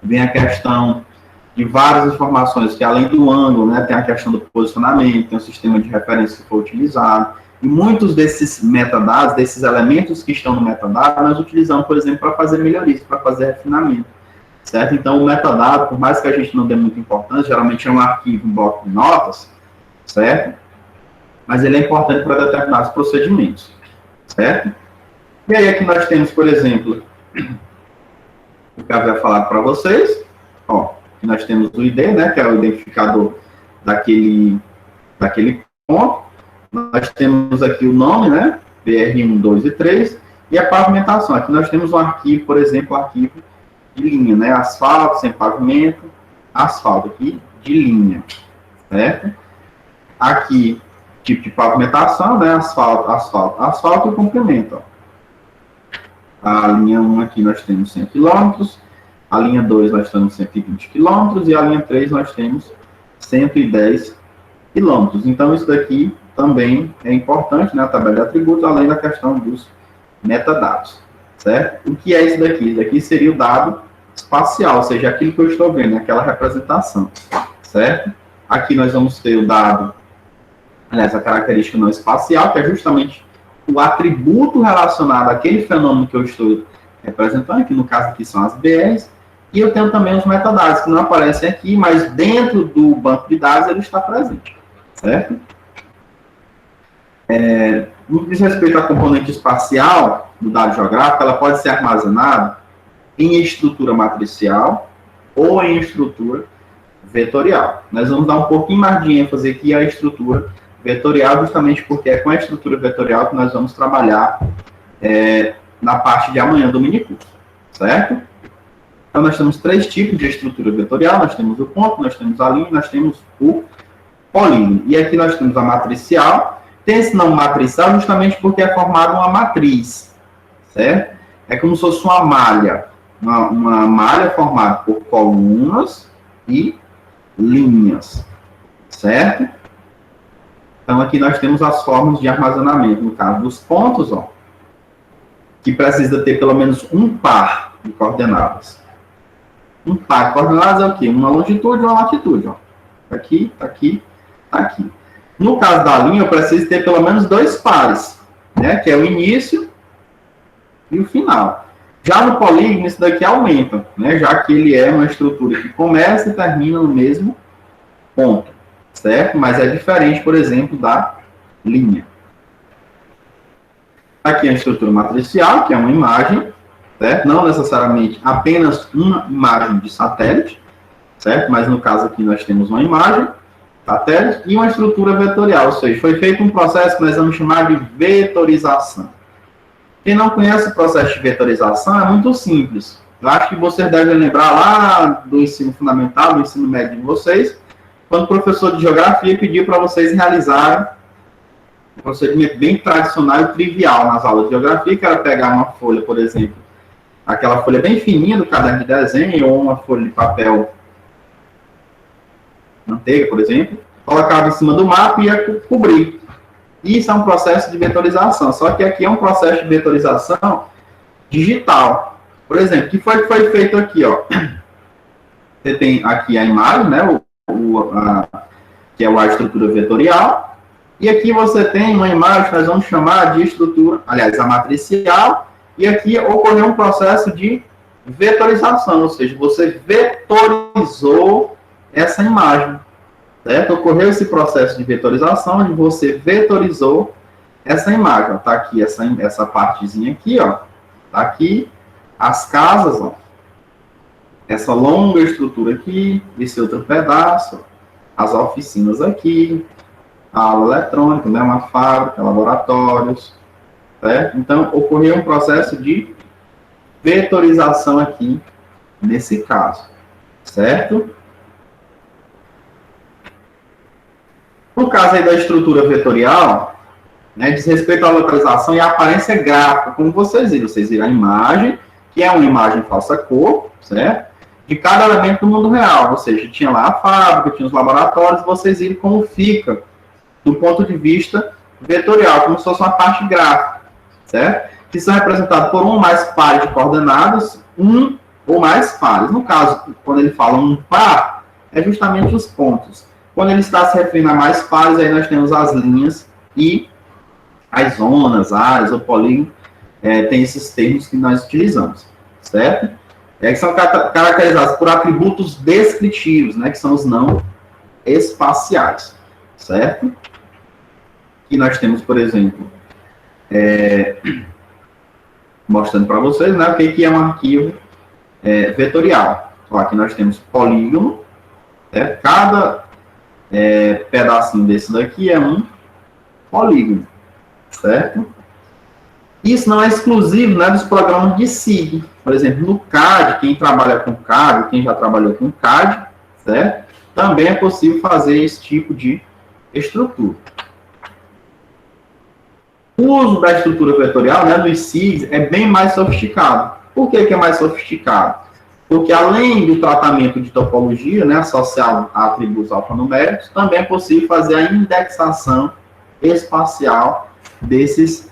vem a questão de várias informações, que além do ângulo, né, tem a questão do posicionamento, tem o sistema de referência que foi utilizado, e muitos desses metadados, desses elementos que estão no metadado, nós utilizamos, por exemplo, para fazer melhorias, para fazer refinamento. Certo? Então, o metadado, por mais que a gente não dê muita importância, geralmente é um arquivo, um bloco de notas, certo? Mas ele é importante para determinados procedimentos, certo? E aí aqui nós temos, por exemplo, o que eu havia falado para vocês, ó, nós temos o ID, né, que é o identificador daquele ponto, nós temos aqui o nome, né, BR1, 2 e 3, e a pavimentação. Aqui nós temos um arquivo, por exemplo, o arquivo de linha, né? Asfalto, sem pavimento, asfalto aqui de linha, certo? Aqui, tipo de pavimentação, né? Asfalto, asfalto, asfalto e complemento, ó. A linha 1 aqui nós temos 100 km, a linha 2 nós temos 120 km e a linha 3 nós temos 110 km. Então, isso daqui também é importante, né? A tabela de atributos, além da questão dos metadados. Certo? O que é isso daqui? Isso daqui seria o dado espacial, ou seja, aquilo que eu estou vendo, aquela representação, certo? Aqui nós vamos ter o dado, aliás, a característica não espacial, que é justamente o atributo relacionado àquele fenômeno que eu estou representando, que no caso aqui são as BRs, e eu tenho também os metadados, que não aparecem aqui, mas dentro do banco de dados ele está presente, certo? No que diz respeito à componente espacial do dado geográfico, ela pode ser armazenada em estrutura matricial ou em estrutura vetorial. Nós vamos dar um pouquinho mais de ênfase aqui à estrutura vetorial, justamente porque é com a estrutura vetorial que nós vamos trabalhar na parte de amanhã do minicurso, certo? Então, nós temos 3 tipos de estrutura vetorial, nós temos o ponto, nós temos a linha, nós temos o polígono. E aqui nós temos a matricial, Tem esse nome matricial justamente porque é formada uma matriz, certo? É como se fosse uma malha. Uma malha formada por colunas e linhas, certo? Então, aqui nós temos as formas de armazenamento. No caso dos pontos, ó, que precisa ter pelo menos um par de coordenadas. Um par de coordenadas é o quê? Uma longitude e uma latitude. Ó. Aqui, aqui, aqui. No caso da linha, eu preciso ter pelo menos dois pares, né? Que é o início e o final. Já no polígono, isso daqui aumenta, né? Já que ele é uma estrutura que começa e termina no mesmo ponto, certo? Mas é diferente, por exemplo, da linha. Aqui é a estrutura matricial, que é uma imagem, certo? Não necessariamente apenas uma imagem de satélite, certo? Mas no caso aqui nós temos uma imagem, satélite, e uma estrutura vetorial, ou seja, foi feito um processo que nós vamos chamar de vetorização. Quem não conhece o processo de vetorização é muito simples. Eu acho que vocês devem lembrar lá do ensino fundamental, do ensino médio de vocês, quando o professor de geografia pediu para vocês realizarem um procedimento bem tradicional e trivial nas aulas de geografia, que era pegar uma folha, por exemplo, aquela folha bem fininha do caderno de desenho, ou uma folha de papel manteiga, por exemplo, colocava em cima do mapa e ia cobrir. Isso é um processo de vetorização, só que aqui é um processo de vetorização digital. Por exemplo, o que foi feito aqui, ó? Você tem aqui a imagem, né, que é a estrutura vetorial, e aqui você tem uma imagem que nós vamos chamar de estrutura, aliás, a matricial, e aqui ocorreu um processo de vetorização, ou seja, você vetorizou essa imagem. Certo? Ocorreu esse processo de vetorização, onde você vetorizou essa imagem. Está aqui essa partezinha aqui, ó. Está aqui as casas, ó. Essa longa estrutura aqui, esse outro pedaço, as oficinas aqui, a aula eletrônica, né? Uma fábrica, laboratórios, certo? Então, ocorreu um processo de vetorização aqui, nesse caso, certo? No caso aí da estrutura vetorial, né, diz respeito à localização e à aparência gráfica, como vocês viram a imagem, que é uma imagem falsa cor, certo? De cada elemento do mundo real, ou seja, tinha lá a fábrica, tinha os laboratórios, vocês viram como fica, do ponto de vista vetorial, como se fosse uma parte gráfica, certo? Que são representados por um ou mais pares de coordenadas, um ou mais pares. No caso, quando ele fala um par, é justamente os pontos. Quando ele está se referindo a mais pares, aí nós temos as linhas e as zonas, áreas, ou polígono, tem esses termos que nós utilizamos, certo? Que são caracterizados por atributos descritivos, né, que são os não espaciais, certo? Aqui nós temos, por exemplo, mostrando para vocês, né, o que é um arquivo vetorial. Então, aqui nós temos polígono, certo? Cada pedacinho desse daqui é um polígono, certo? Isso não é exclusivo, né, dos programas de SIG. Por exemplo, no CAD, quem trabalha com CAD, quem já trabalhou com CAD, certo? Também é possível fazer esse tipo de estrutura. O uso da estrutura vetorial, né, dos SIGs, é bem mais sofisticado. Por que é mais sofisticado? Porque além do tratamento de topologia, né, associado a atributos alfanuméricos, também é possível fazer a indexação espacial desses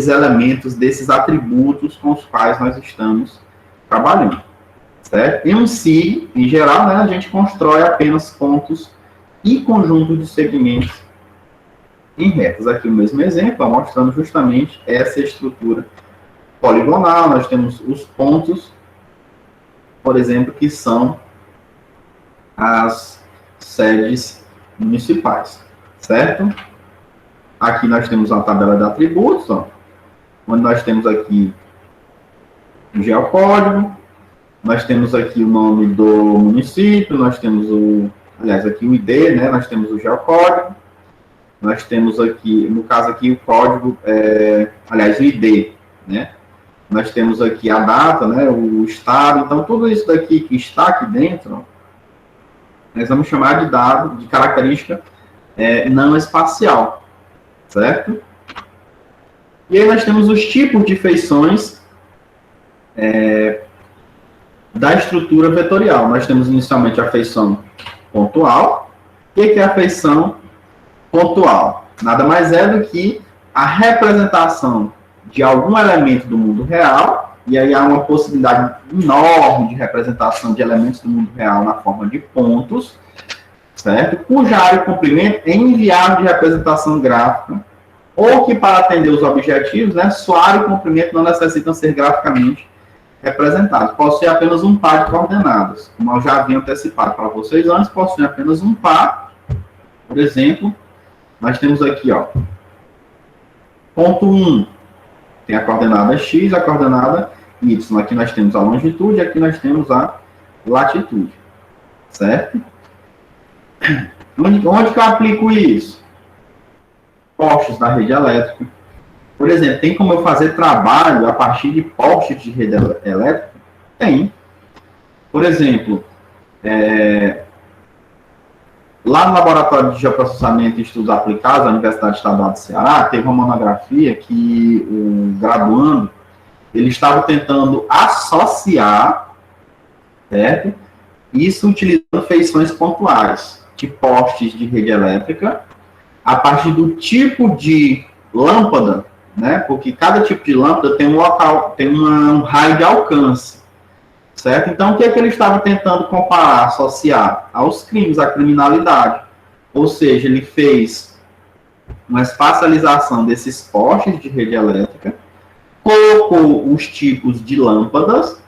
elementos, desses atributos com os quais nós estamos trabalhando. Certo? Em um SIG, em geral, né, a gente constrói apenas pontos e conjuntos de segmentos em retas. Aqui o mesmo exemplo, mostrando justamente essa estrutura poligonal. Nós temos os pontos, por exemplo, que são as sedes municipais, certo? Aqui nós temos a tabela de atributos, ó, onde nós temos aqui o geocódigo, nós temos aqui o nome do município, nós temos aqui o ID, né? Nós temos o geocódigo, nós temos aqui, no caso aqui, o código, o ID, né? Nós temos aqui a data, né, o estado. Então, tudo isso daqui que está aqui dentro, nós vamos chamar de dado, de característica não espacial, certo? E aí nós temos os tipos de feições da estrutura vetorial. Nós temos inicialmente a feição pontual. O que é a feição pontual? Nada mais é do que a representação de algum elemento do mundo real, e aí há uma possibilidade enorme de representação de elementos do mundo real na forma de pontos, certo? Cuja área e comprimento é inviável de representação gráfica, ou que para atender os objetivos, né, sua área e comprimento não necessitam ser graficamente representados. Possui apenas um par de coordenadas. Como eu já havia antecipado para vocês antes, possui apenas um par. Por exemplo, nós temos aqui, ó, ponto 1, tem a coordenada x, a coordenada y. Aqui nós temos a longitude, aqui nós temos a latitude. Certo? Onde que eu aplico isso? Postes da rede elétrica. Por exemplo, tem como eu fazer trabalho a partir de postes de rede elétrica? Tem. Por exemplo, lá no Laboratório de Geoprocessamento e Estudos Aplicados da Universidade Estadual do Ceará, teve uma monografia que o graduando, ele estava tentando associar, certo? Isso utilizando feições pontuais, de postes de rede elétrica, a partir do tipo de lâmpada, né? Porque cada tipo de lâmpada tem um local, tem um raio de alcance, certo? Então, o que é que ele estava tentando comparar, associar aos crimes, à criminalidade? Ou seja, ele fez uma espacialização desses postes de rede elétrica, colocou os tipos de lâmpadas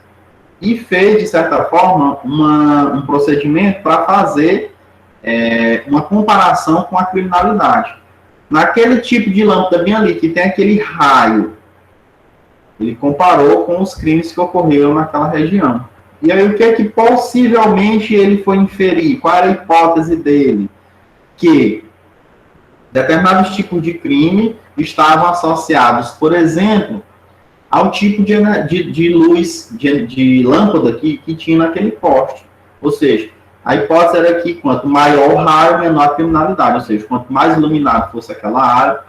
e fez, de certa forma, um procedimento para fazer uma comparação com a criminalidade. Naquele tipo de lâmpada bem ali, que tem aquele raio, ele comparou com os crimes que ocorreram naquela região. E aí, o que é que possivelmente ele foi inferir? Qual era a hipótese dele? Que determinados tipos de crime estavam associados, por exemplo, ao tipo de luz, de lâmpada que tinha naquele poste. Ou seja, a hipótese era que quanto maior o raio, menor a criminalidade. Ou seja, quanto mais iluminado fosse aquela área,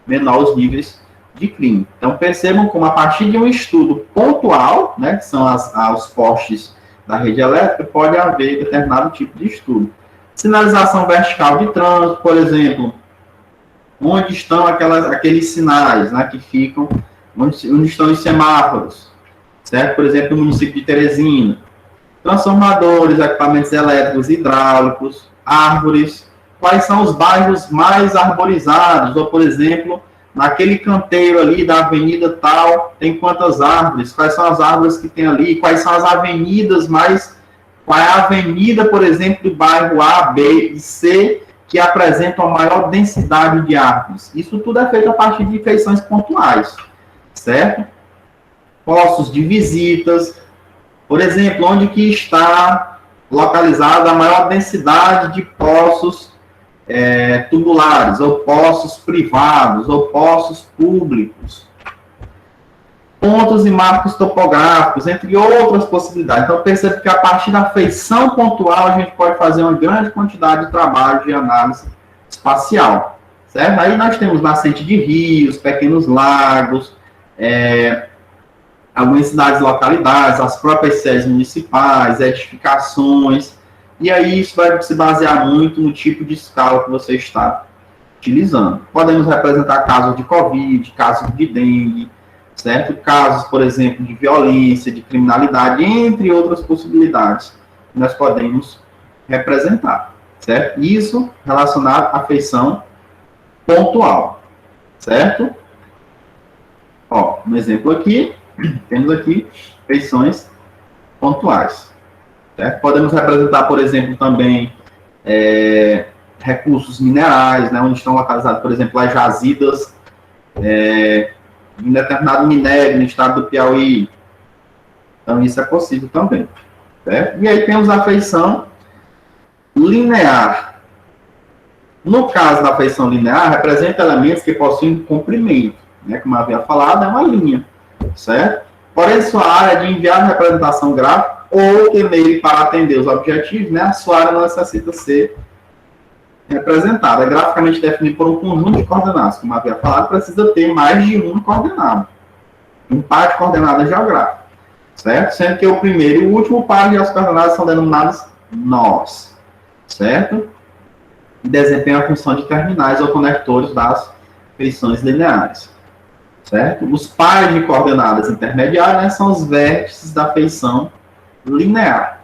menor os níveis de crime. Então, percebam como a partir de um estudo pontual, né, que são os postes da rede elétrica, pode haver determinado tipo de estudo. Sinalização vertical de trânsito, por exemplo, onde estão aqueles sinais, né, que ficam, onde estão os semáforos, certo? Por exemplo, no município de Teresina. Transformadores, equipamentos elétricos, hidráulicos, árvores. Quais são os bairros mais arborizados? Ou, por exemplo, naquele canteiro ali da avenida tal, tem quantas árvores? Quais são as árvores que tem ali? Quais são as avenidas mais... Qual é a avenida, por exemplo, do bairro A, B e C, que apresentam a maior densidade de árvores? Isso tudo é feito a partir de feições pontuais, certo? Postos de visitas. Por exemplo, onde que está localizada a maior densidade de poços tubulares, ou poços privados, ou poços públicos. Pontos e marcos topográficos, entre outras possibilidades. Então, percebe que a partir da feição pontual, a gente pode fazer uma grande quantidade de trabalho de análise espacial, certo? Aí nós temos nascente de rios, pequenos lagos, algumas cidades e localidades, as próprias sedes municipais, edificações, e aí isso vai se basear muito no tipo de escala que você está utilizando. Podemos representar casos de Covid, casos de dengue, certo? Casos, por exemplo, de violência, de criminalidade, entre outras possibilidades que nós podemos representar, certo? Isso relacionado à feição pontual, certo? Ó, um exemplo aqui, temos aqui feições pontuais, certo? Podemos representar, por exemplo, também recursos minerais, né, onde estão localizados, por exemplo, as jazidas em determinado minério no estado do Piauí. Então, isso é possível também, certo? E aí temos a feição linear. No caso da feição linear, representa elementos que possuem comprimento, né? Como eu havia falado, é uma linha, certo? Porém, sua área de enviar a representação gráfica ou que nele para atender os objetivos, né? A sua área não necessita ser representada. É graficamente definido por um conjunto de coordenadas. Como havia falado, precisa ter mais de uma coordenada. Um par de coordenadas geográficas. Certo? Sendo que o primeiro e o último par de coordenadas são denominados nós. Certo? E desempenham a função de terminais ou conectores das feições lineares. Certo? Os pares de coordenadas intermediárias, né, são os vértices da feição linear.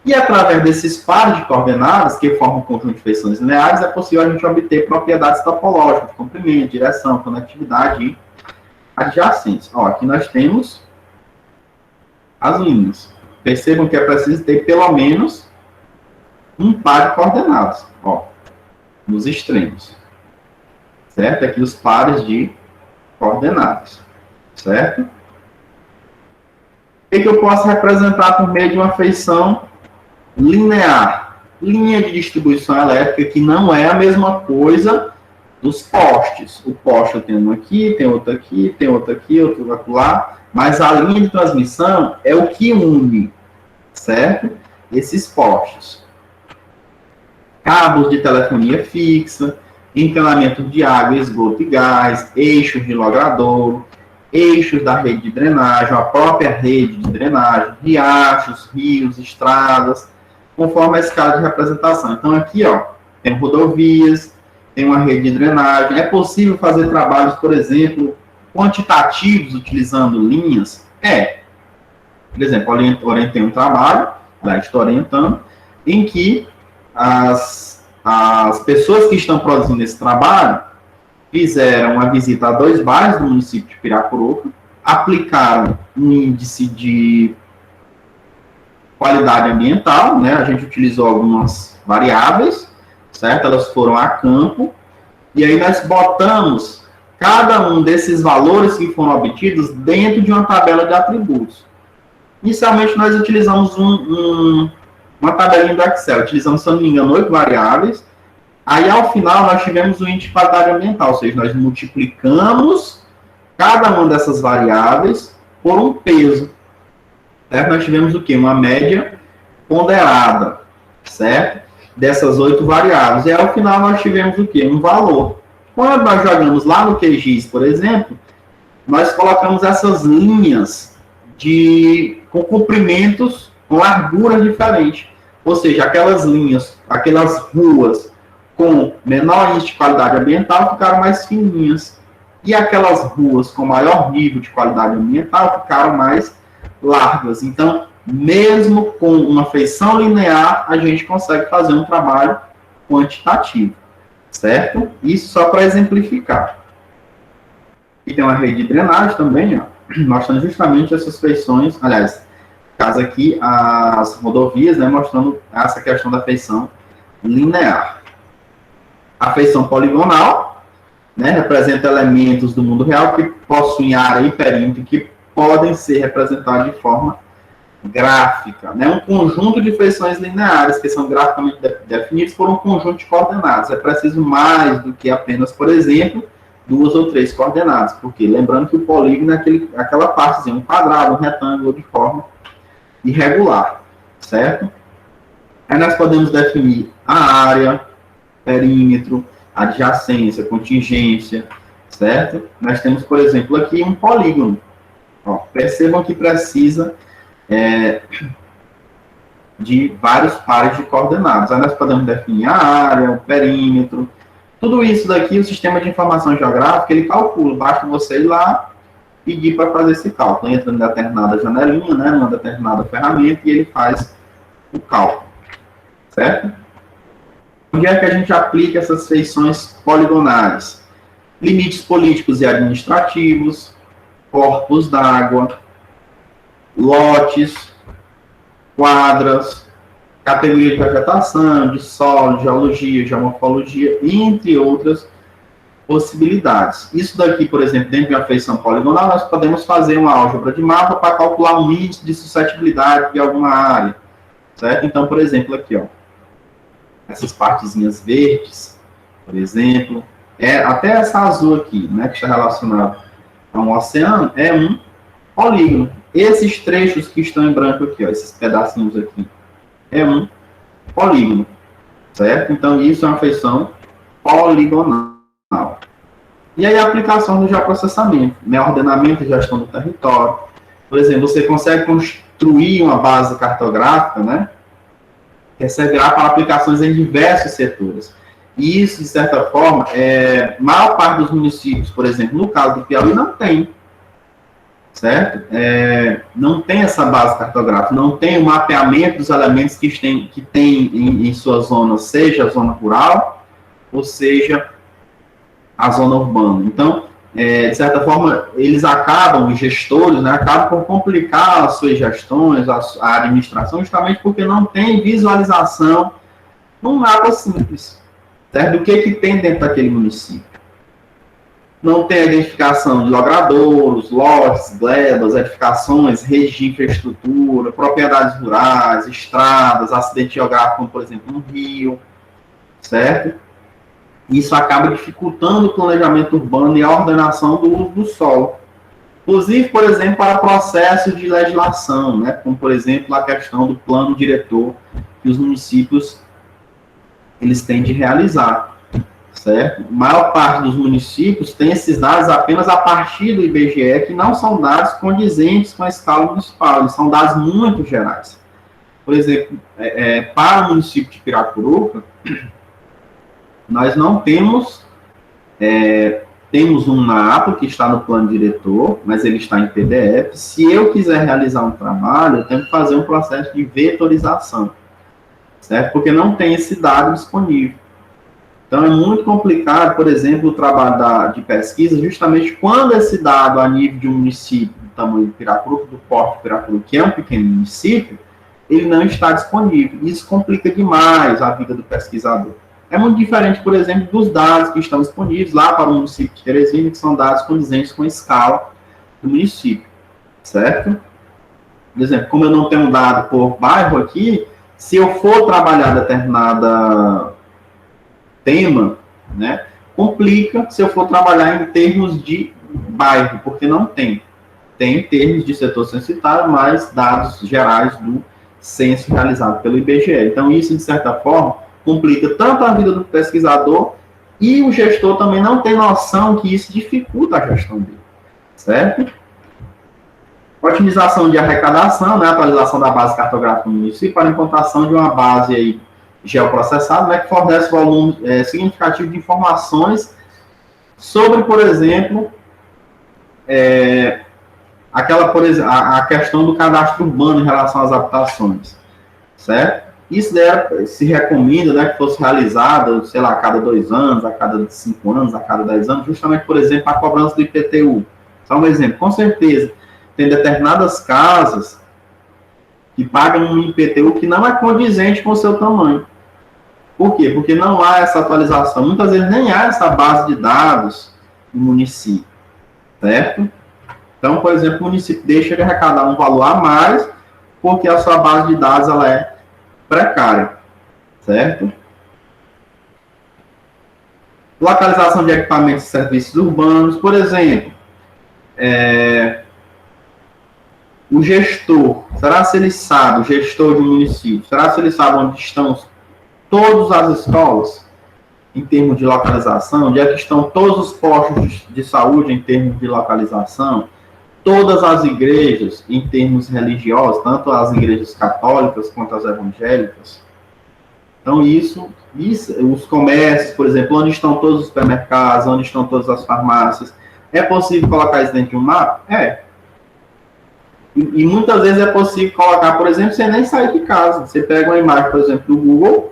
E através desses pares de coordenadas, que formam um conjunto de feições lineares, é possível a gente obter propriedades topológicas, comprimento, direção, conectividade e adjacência. Ó, aqui nós temos as linhas. Percebam que é preciso ter pelo menos um par de coordenadas, ó, nos extremos. Certo? Aqui os pares de coordenadas. Certo? O que eu posso representar por meio de uma feição linear? Linha de distribuição elétrica, que não é a mesma coisa dos postes. O poste eu tenho um aqui, tem outro aqui, tem outro aqui, outro lá, mas a linha de transmissão é o que une, certo? Esses postes. Cabos de telefonia fixa, encanamento de água, esgoto e gás, eixos de logradouro, eixos da rede de drenagem, a própria rede de drenagem, riachos, rios, estradas, conforme a escala de representação. Então, aqui, ó, tem rodovias, tem uma rede de drenagem. É possível fazer trabalhos, por exemplo, quantitativos, utilizando linhas? Por exemplo, orientei um trabalho, estou orientando, em que as pessoas que estão produzindo esse trabalho fizeram uma visita a 2 bairros do município de Piracuruca, aplicaram um índice de qualidade ambiental, né? A gente utilizou algumas variáveis, certo? Elas foram a campo, e aí nós botamos cada um desses valores que foram obtidos dentro de uma tabela de atributos. Inicialmente, nós utilizamos uma tabelinha do Excel, utilizamos, se não me engano, 8 variáveis. Aí, ao final, nós tivemos o índice de qualidade ambiental, ou seja, nós multiplicamos cada uma dessas variáveis por um peso. Certo? Nós tivemos o quê? Uma média ponderada, certo? Dessas 8 variáveis. E, ao final, nós tivemos o quê? Um valor. Quando nós jogamos lá no QGIS, por exemplo, nós colocamos essas linhas com comprimentos, com larguras diferentes. Ou seja, aquelas linhas, aquelas ruas com menor índice de qualidade ambiental ficaram mais fininhas. E aquelas ruas com maior nível de qualidade ambiental ficaram mais largas. Então, mesmo com uma feição linear, a gente consegue fazer um trabalho quantitativo. Certo? Isso só para exemplificar. E tem uma rede de drenagem também, ó, mostrando justamente essas feições, aliás, caso aqui, as rodovias, né, mostrando essa questão da feição linear. A feição poligonal, né, representa elementos do mundo real que possuem área e perímetro que podem ser representados de forma gráfica, né? Um conjunto de feições lineares que são graficamente definidos por um conjunto de coordenadas. É preciso mais do que apenas, por exemplo, 2 ou 3 coordenadas, porque lembrando que o polígono é aquela partezinha, um quadrado, um retângulo de forma irregular, certo? Aí nós podemos definir a área, perímetro, adjacência, contingência, certo? Nós temos, por exemplo, aqui um polígono. Ó, percebam que precisa de vários pares de coordenadas. Aí nós podemos definir a área, o perímetro. Tudo isso daqui, o sistema de informação geográfica, ele calcula. Basta você ir lá, pedir para fazer esse cálculo. Entra em determinada janelinha, né, numa determinada ferramenta, e ele faz o cálculo. Certo? Onde é que a gente aplica essas feições poligonais? Limites políticos e administrativos, corpos d'água, lotes, quadras, categoria de vegetação, de solo, geologia, geomorfologia, entre outras possibilidades. Isso daqui, por exemplo, dentro de uma feição poligonal, nós podemos fazer uma álgebra de mapa para calcular um índice de suscetibilidade de alguma área, certo? Então, por exemplo, aqui, ó, essas partezinhas verdes, por exemplo, até essa azul aqui, né, que está relacionada a um oceano, é um polígono. Esses trechos que estão em branco aqui, ó, esses pedacinhos aqui, é um polígono, certo? Então, isso é uma feição poligonal. E aí, a aplicação do geoprocessamento, né? Ordenamento e gestão do território. Por exemplo, você consegue construir uma base cartográfica, né? Que servirá para aplicações em diversos setores. E isso, de certa forma, maior parte dos municípios, por exemplo, no caso do Piauí, não tem, certo? Não tem essa base cartográfica, não tem o mapeamento dos elementos que tem em sua zona, seja a zona rural, ou seja a zona urbana. Então, de certa forma, eles acabam, os gestores, né, acabam por complicar as suas gestões, a administração, justamente porque não tem visualização num mapa simples, certo? Do que tem dentro daquele município. Não tem a identificação de logradouros, lotes, glebas, edificações, redes de infraestrutura, propriedades rurais, estradas, acidente geográfico, como, por exemplo, um rio, certo? Isso acaba dificultando o planejamento urbano e a ordenação do uso do solo. Inclusive, por exemplo, para processos de legislação, né? Como, por exemplo, a questão do plano diretor que os municípios eles têm de realizar, certo? A maior parte dos municípios tem esses dados apenas a partir do IBGE, que não são dados condizentes com a escala municipal, eles são dados muito gerais. Por exemplo, para o município de Piracuruca, nós não temos, temos um mapa que está no plano diretor, mas ele está em PDF. Se eu quiser realizar um trabalho, eu tenho que fazer um processo de vetorização, certo? Porque não tem esse dado disponível. Então, é muito complicado, por exemplo, o trabalho de pesquisa, justamente quando esse dado a nível de um município do tamanho de Piracuruca, do porte de Piracuruca, que é um pequeno município, ele não está disponível. Isso complica demais a vida do pesquisador. É muito diferente, por exemplo, dos dados que estão disponíveis lá para o município de Teresina, que são dados condizentes com a escala do município, certo? Por exemplo, como eu não tenho dado por bairro aqui, se eu for trabalhar determinada tema, né, complica se eu for trabalhar em termos de bairro, porque não tem. Tem em termos de setor censitário, mas dados gerais do censo realizado pelo IBGE. Então, isso, de certa forma, complica tanto a vida do pesquisador e o gestor também não tem noção que isso dificulta a gestão dele, certo? Otimização de arrecadação, né, atualização da base cartográfica do município para a implantação de uma base aí geoprocessada, né, que fornece volume significativo de informações sobre, por exemplo, a questão do cadastro urbano em relação às habitações, certo? Isso se recomenda, né, que fosse realizado, sei lá, a cada 2 anos, a cada 5 anos, a cada 10 anos, justamente, por exemplo, a cobrança do IPTU. Só um exemplo, com certeza, tem determinadas casas que pagam um IPTU que não é condizente com o seu tamanho. Por quê? Porque não há essa atualização. Muitas vezes nem há essa base de dados no município, certo? Então, por exemplo, o município deixa de arrecadar um valor a mais porque a sua base de dados ela é precária, certo? Localização de equipamentos e serviços urbanos, por exemplo, o gestor, será se ele sabe, o gestor de um município, será se ele sabe onde estão todas as escolas, em termos de localização, onde é que estão todos os postos de saúde, em termos de localização, todas as igrejas, em termos religiosos, tanto as igrejas católicas quanto as evangélicas. Então, isso, os comércios, por exemplo, onde estão todos os supermercados, onde estão todas as farmácias, é possível colocar isso dentro de um mapa? E muitas vezes é possível colocar, por exemplo, sem nem sair de casa. Você pega uma imagem, por exemplo, do Google,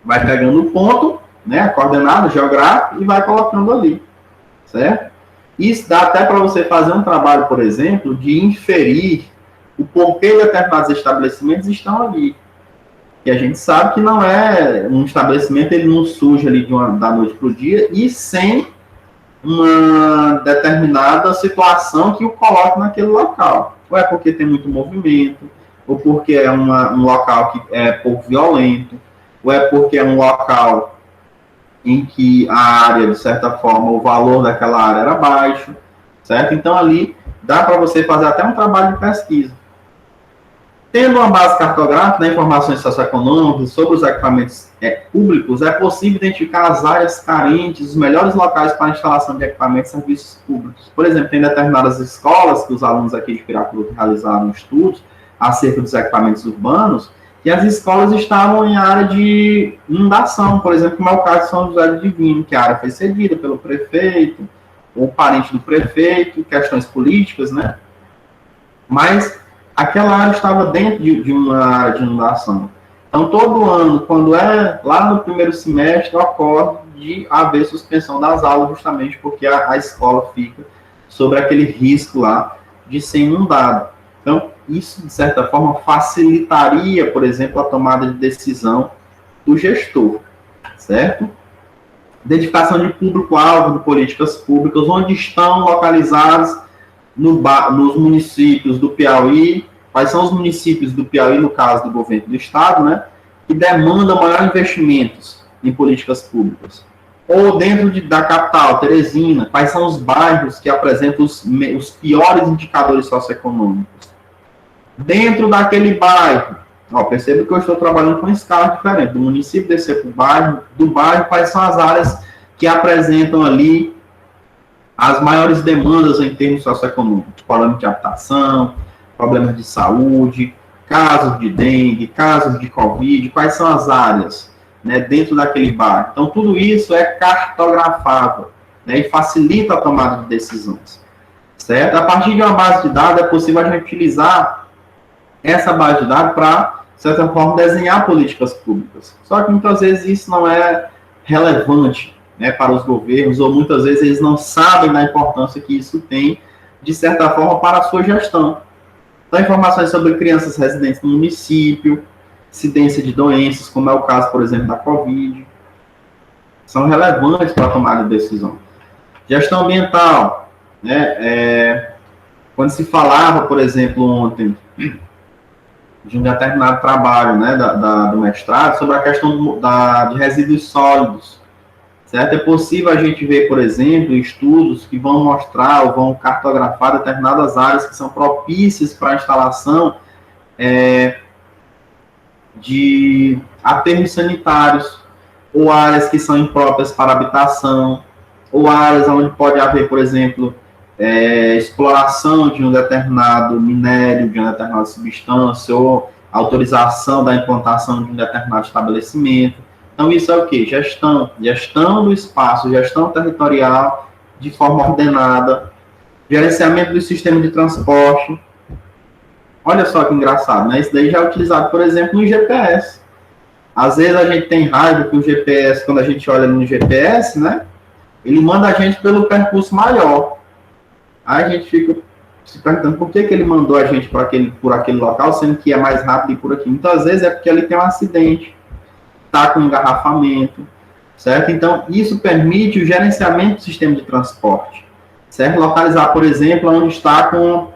vai pegando o ponto, né, a coordenada geográfica, e vai colocando ali, certo? Isso dá até para você fazer um trabalho, por exemplo, de inferir o porquê determinados estabelecimentos estão ali. E a gente sabe que não é um estabelecimento, ele não surge ali da noite para o dia, e sem uma determinada situação que o coloque naquele local. Ou é porque tem muito movimento, ou porque é um local que é pouco violento, ou é porque é um local em que a área, de certa forma, o valor daquela área era baixo, certo? Então, ali, dá para você fazer até um trabalho de pesquisa, Tendo uma base cartográfica, né, informações socioeconômicas sobre os equipamentos públicos, é possível identificar as áreas carentes, os melhores locais para a instalação de equipamentos e serviços públicos. Por exemplo, tem determinadas escolas, que os alunos aqui de Piracuruta realizaram estudos acerca dos equipamentos urbanos, e as escolas estavam em área de inundação, por exemplo, como é o caso de São José do Divino, que a área foi cedida pelo prefeito, ou parente do prefeito, questões políticas, né? Mas aquela área estava dentro de uma área de inundação. Então, todo ano, quando é lá no primeiro semestre, ocorre de haver suspensão das aulas, justamente porque a escola fica sobre aquele risco lá de ser inundada. Então, isso, de certa forma, facilitaria, por exemplo, a tomada de decisão do gestor, certo? Identificação de público-alvo de políticas públicas, onde estão localizados nos municípios do Piauí, quais são os municípios do Piauí, no caso do governo do estado, né, que demandam maior investimentos em políticas públicas. Ou dentro da capital, Teresina, quais são os bairros que apresentam os piores indicadores socioeconômicos. Dentro daquele bairro, perceba que eu estou trabalhando com escala diferente, do município descer para o bairro, do bairro, quais são as áreas que apresentam ali as maiores demandas em termos socioeconômicos, problemas de habitação, problemas de saúde, casos de dengue, casos de Covid, quais são as áreas, né, dentro daquele bairro. Então, tudo isso é cartografável, né, e facilita a tomada de decisões, certo? A partir de uma base de dados, é possível a gente utilizar essa base de dados para, de certa forma, desenhar políticas públicas. Só que muitas vezes isso não é relevante, né, para os governos, ou muitas vezes eles não sabem da importância que isso tem, de certa forma, para a sua gestão. Então, informações sobre crianças residentes no município, incidência de doenças, como é o caso, por exemplo, da Covid, são relevantes para a tomada de decisão. Gestão ambiental, né, quando se falava, por exemplo, ontem, de um determinado trabalho, né, do mestrado, sobre a questão de resíduos sólidos, certo? É possível a gente ver, por exemplo, estudos que vão mostrar ou vão cartografar determinadas áreas que são propícias para a instalação de aterros sanitários, ou áreas que são impróprias para habitação, ou áreas onde pode haver, por exemplo, exploração de um determinado minério, de uma determinada substância, ou autorização da implantação de um determinado estabelecimento. Então, isso é o quê? Gestão do espaço, gestão territorial de forma ordenada, gerenciamento do sistema de transporte. Olha só que engraçado, né? Isso daí já é utilizado, por exemplo, no GPS. Às vezes a gente tem raiva que o GPS, quando a gente olha no GPS, né? Ele manda a gente pelo percurso maior. Aí a gente fica se perguntando por que ele mandou a gente por aquele local, sendo que é mais rápido e por aqui. Muitas vezes é porque ali tem um acidente, está com engarrafamento, certo? Então, isso permite o gerenciamento do sistema de transporte, certo? Localizar, por exemplo, onde está com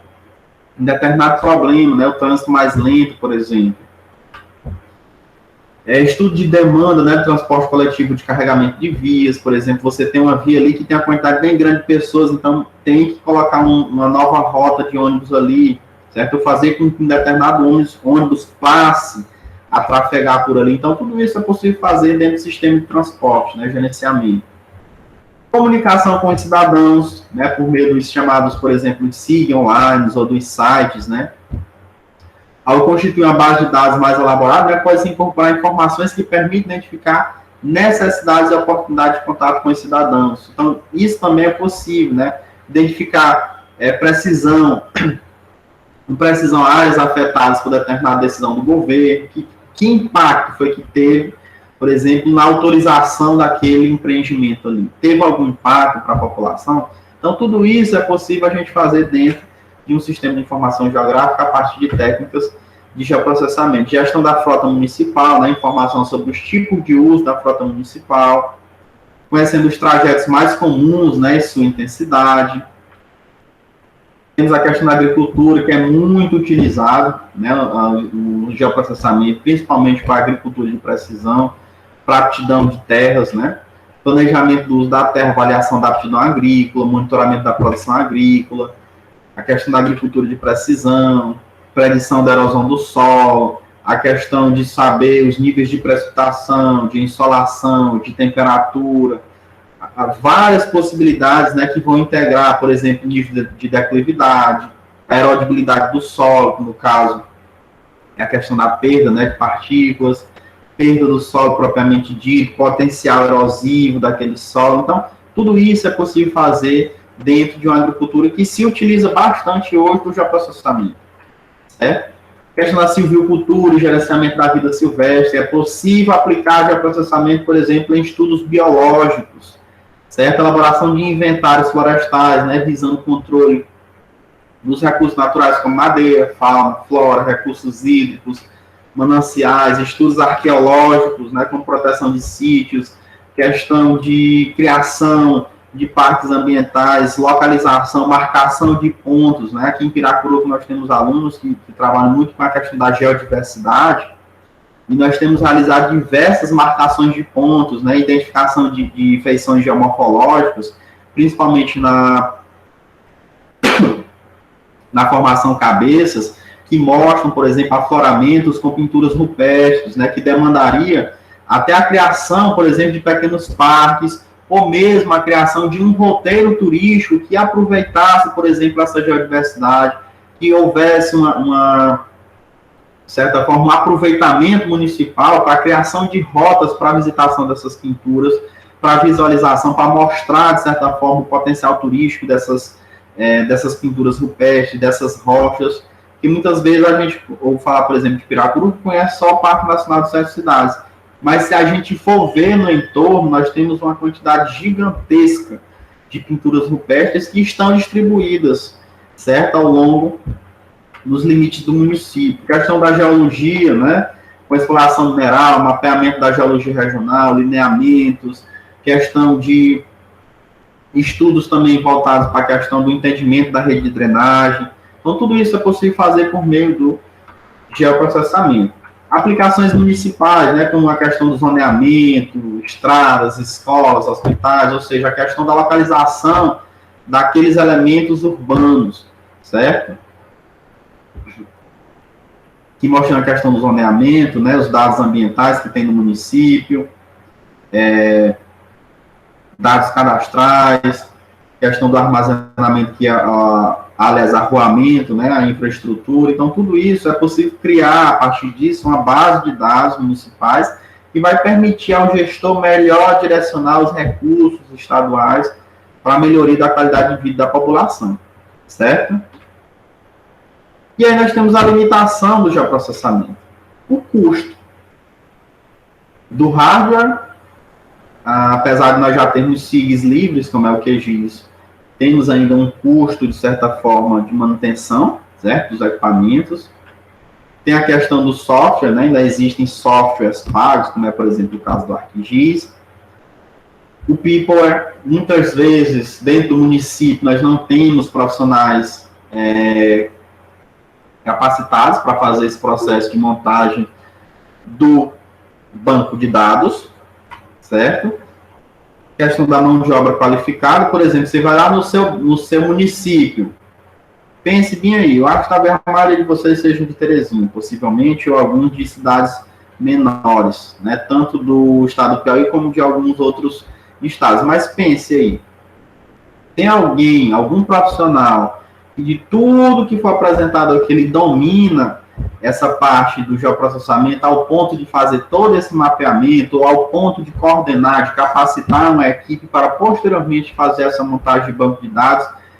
um determinado problema, né? O trânsito mais lento, por exemplo. Estudo de demanda, né? Transporte coletivo de carregamento de vias, por exemplo, você tem uma via ali que tem uma quantidade bem grande de pessoas, então tem que colocar uma nova rota de ônibus ali, certo? Fazer com que um determinado ônibus passe a trafegar por ali. Então, tudo isso é possível fazer dentro do sistema de transporte, né? Gerenciamento. Comunicação com os cidadãos, né? Por meio dos chamados, por exemplo, de SIG online ou dos sites, né? Ao constituir uma base de dados mais elaborada, né, pode-se incorporar informações que permitem identificar necessidades e oportunidades de contato com os cidadãos. Então, isso também é possível, né? Identificar com precisão áreas afetadas por determinada decisão do governo, que impacto foi que teve, por exemplo, na autorização daquele empreendimento ali. Teve algum impacto para a população? Então, tudo isso é possível a gente fazer dentro de um sistema de informação geográfica a partir de técnicas de geoprocessamento. Gestão da frota municipal, né, informação sobre os tipos de uso da frota municipal, conhecendo os trajetos mais comuns, né, e sua intensidade. Temos a questão da agricultura, que é muito utilizado, né, o geoprocessamento, principalmente para a agricultura de precisão, para aptidão de terras, né, planejamento do uso da terra, avaliação da aptidão agrícola, monitoramento da produção agrícola, a questão da agricultura de precisão, predição da erosão do solo, a questão de saber os níveis de precipitação, de insolação, de temperatura, há várias possibilidades, né, que vão integrar, por exemplo, nível de declividade, a erodibilidade do solo, que no caso é a questão da perda, né, de partículas, perda do solo propriamente dito, potencial erosivo daquele solo. Então, tudo isso é possível fazer dentro de uma agricultura que se utiliza bastante hoje do geoprocessamento, certo? A questão da silvicultura e gerenciamento da vida silvestre, é possível aplicar geoprocessamento, por exemplo, em estudos biológicos, certo? Elaboração de inventários florestais, né, visando o controle dos recursos naturais como madeira, fauna, flora, recursos hídricos, mananciais, estudos arqueológicos, né, como proteção de sítios, questão de criação de parques ambientais, localização, marcação de pontos, né? Aqui em Piracuru nós temos alunos que trabalham muito com a questão da geodiversidade, e nós temos realizado diversas marcações de pontos, né? Identificação de feições geomorfológicas, principalmente na formação cabeças, que mostram, por exemplo, afloramentos com pinturas rupestres, né? Que demandaria até a criação, por exemplo, de pequenos parques, ou mesmo a criação de um roteiro turístico que aproveitasse, por exemplo, essa geodiversidade, que houvesse de certa forma, um aproveitamento municipal para a criação de rotas para a visitação dessas pinturas, para visualização, para mostrar, de certa forma, o potencial turístico dessas pinturas rupestres, dessas rochas, que muitas vezes a gente, ou falar, por exemplo, de Piracuru, conhece só o Parque Nacional de Sete Cidades. Mas se a gente for ver no entorno, nós temos uma quantidade gigantesca de pinturas rupestres que estão distribuídas, certo, ao longo dos limites do município. Questão da geologia, né, com exploração mineral, mapeamento da geologia regional, lineamentos, questão de estudos também voltados para a questão do entendimento da rede de drenagem. Então, tudo isso é possível fazer por meio do geoprocessamento. Aplicações municipais, né, como a questão do zoneamento, estradas, escolas, hospitais, ou seja, a questão da localização daqueles elementos urbanos, certo? Que mostram a questão do zoneamento, né, os dados ambientais que tem no município, dados cadastrais, questão do armazenamento, aliás, arruamento, né, a infraestrutura. Então, tudo isso é possível criar, a partir disso, uma base de dados municipais que vai permitir ao gestor melhor direcionar os recursos estaduais para a melhoria da qualidade de vida da população, certo? E aí nós temos a limitação do geoprocessamento, o custo do hardware, apesar de nós já termos SIGs livres, como é o QGIS, temos ainda um custo, de certa forma, de manutenção, certo, dos equipamentos. Tem a questão do software, né? Ainda existem softwares pagos, como é, por exemplo, o caso do ArcGIS. O people, muitas vezes, dentro do município, nós não temos profissionais capacitados para fazer esse processo de montagem do banco de dados, certo? Questão da mão de obra qualificada, por exemplo, você vai lá no seu município, pense bem aí, eu acho que talvez a maioria de vocês sejam de Teresina, possivelmente, ou alguns de cidades menores, né, tanto do estado do Piauí como de alguns outros estados, mas pense aí, tem algum profissional, que de tudo que for apresentado aqui, ele domina essa parte do geoprocessamento ao ponto de fazer todo esse mapeamento, ou ao ponto de coordenar, de capacitar uma equipe para posteriormente fazer essa montagem de banco de dados?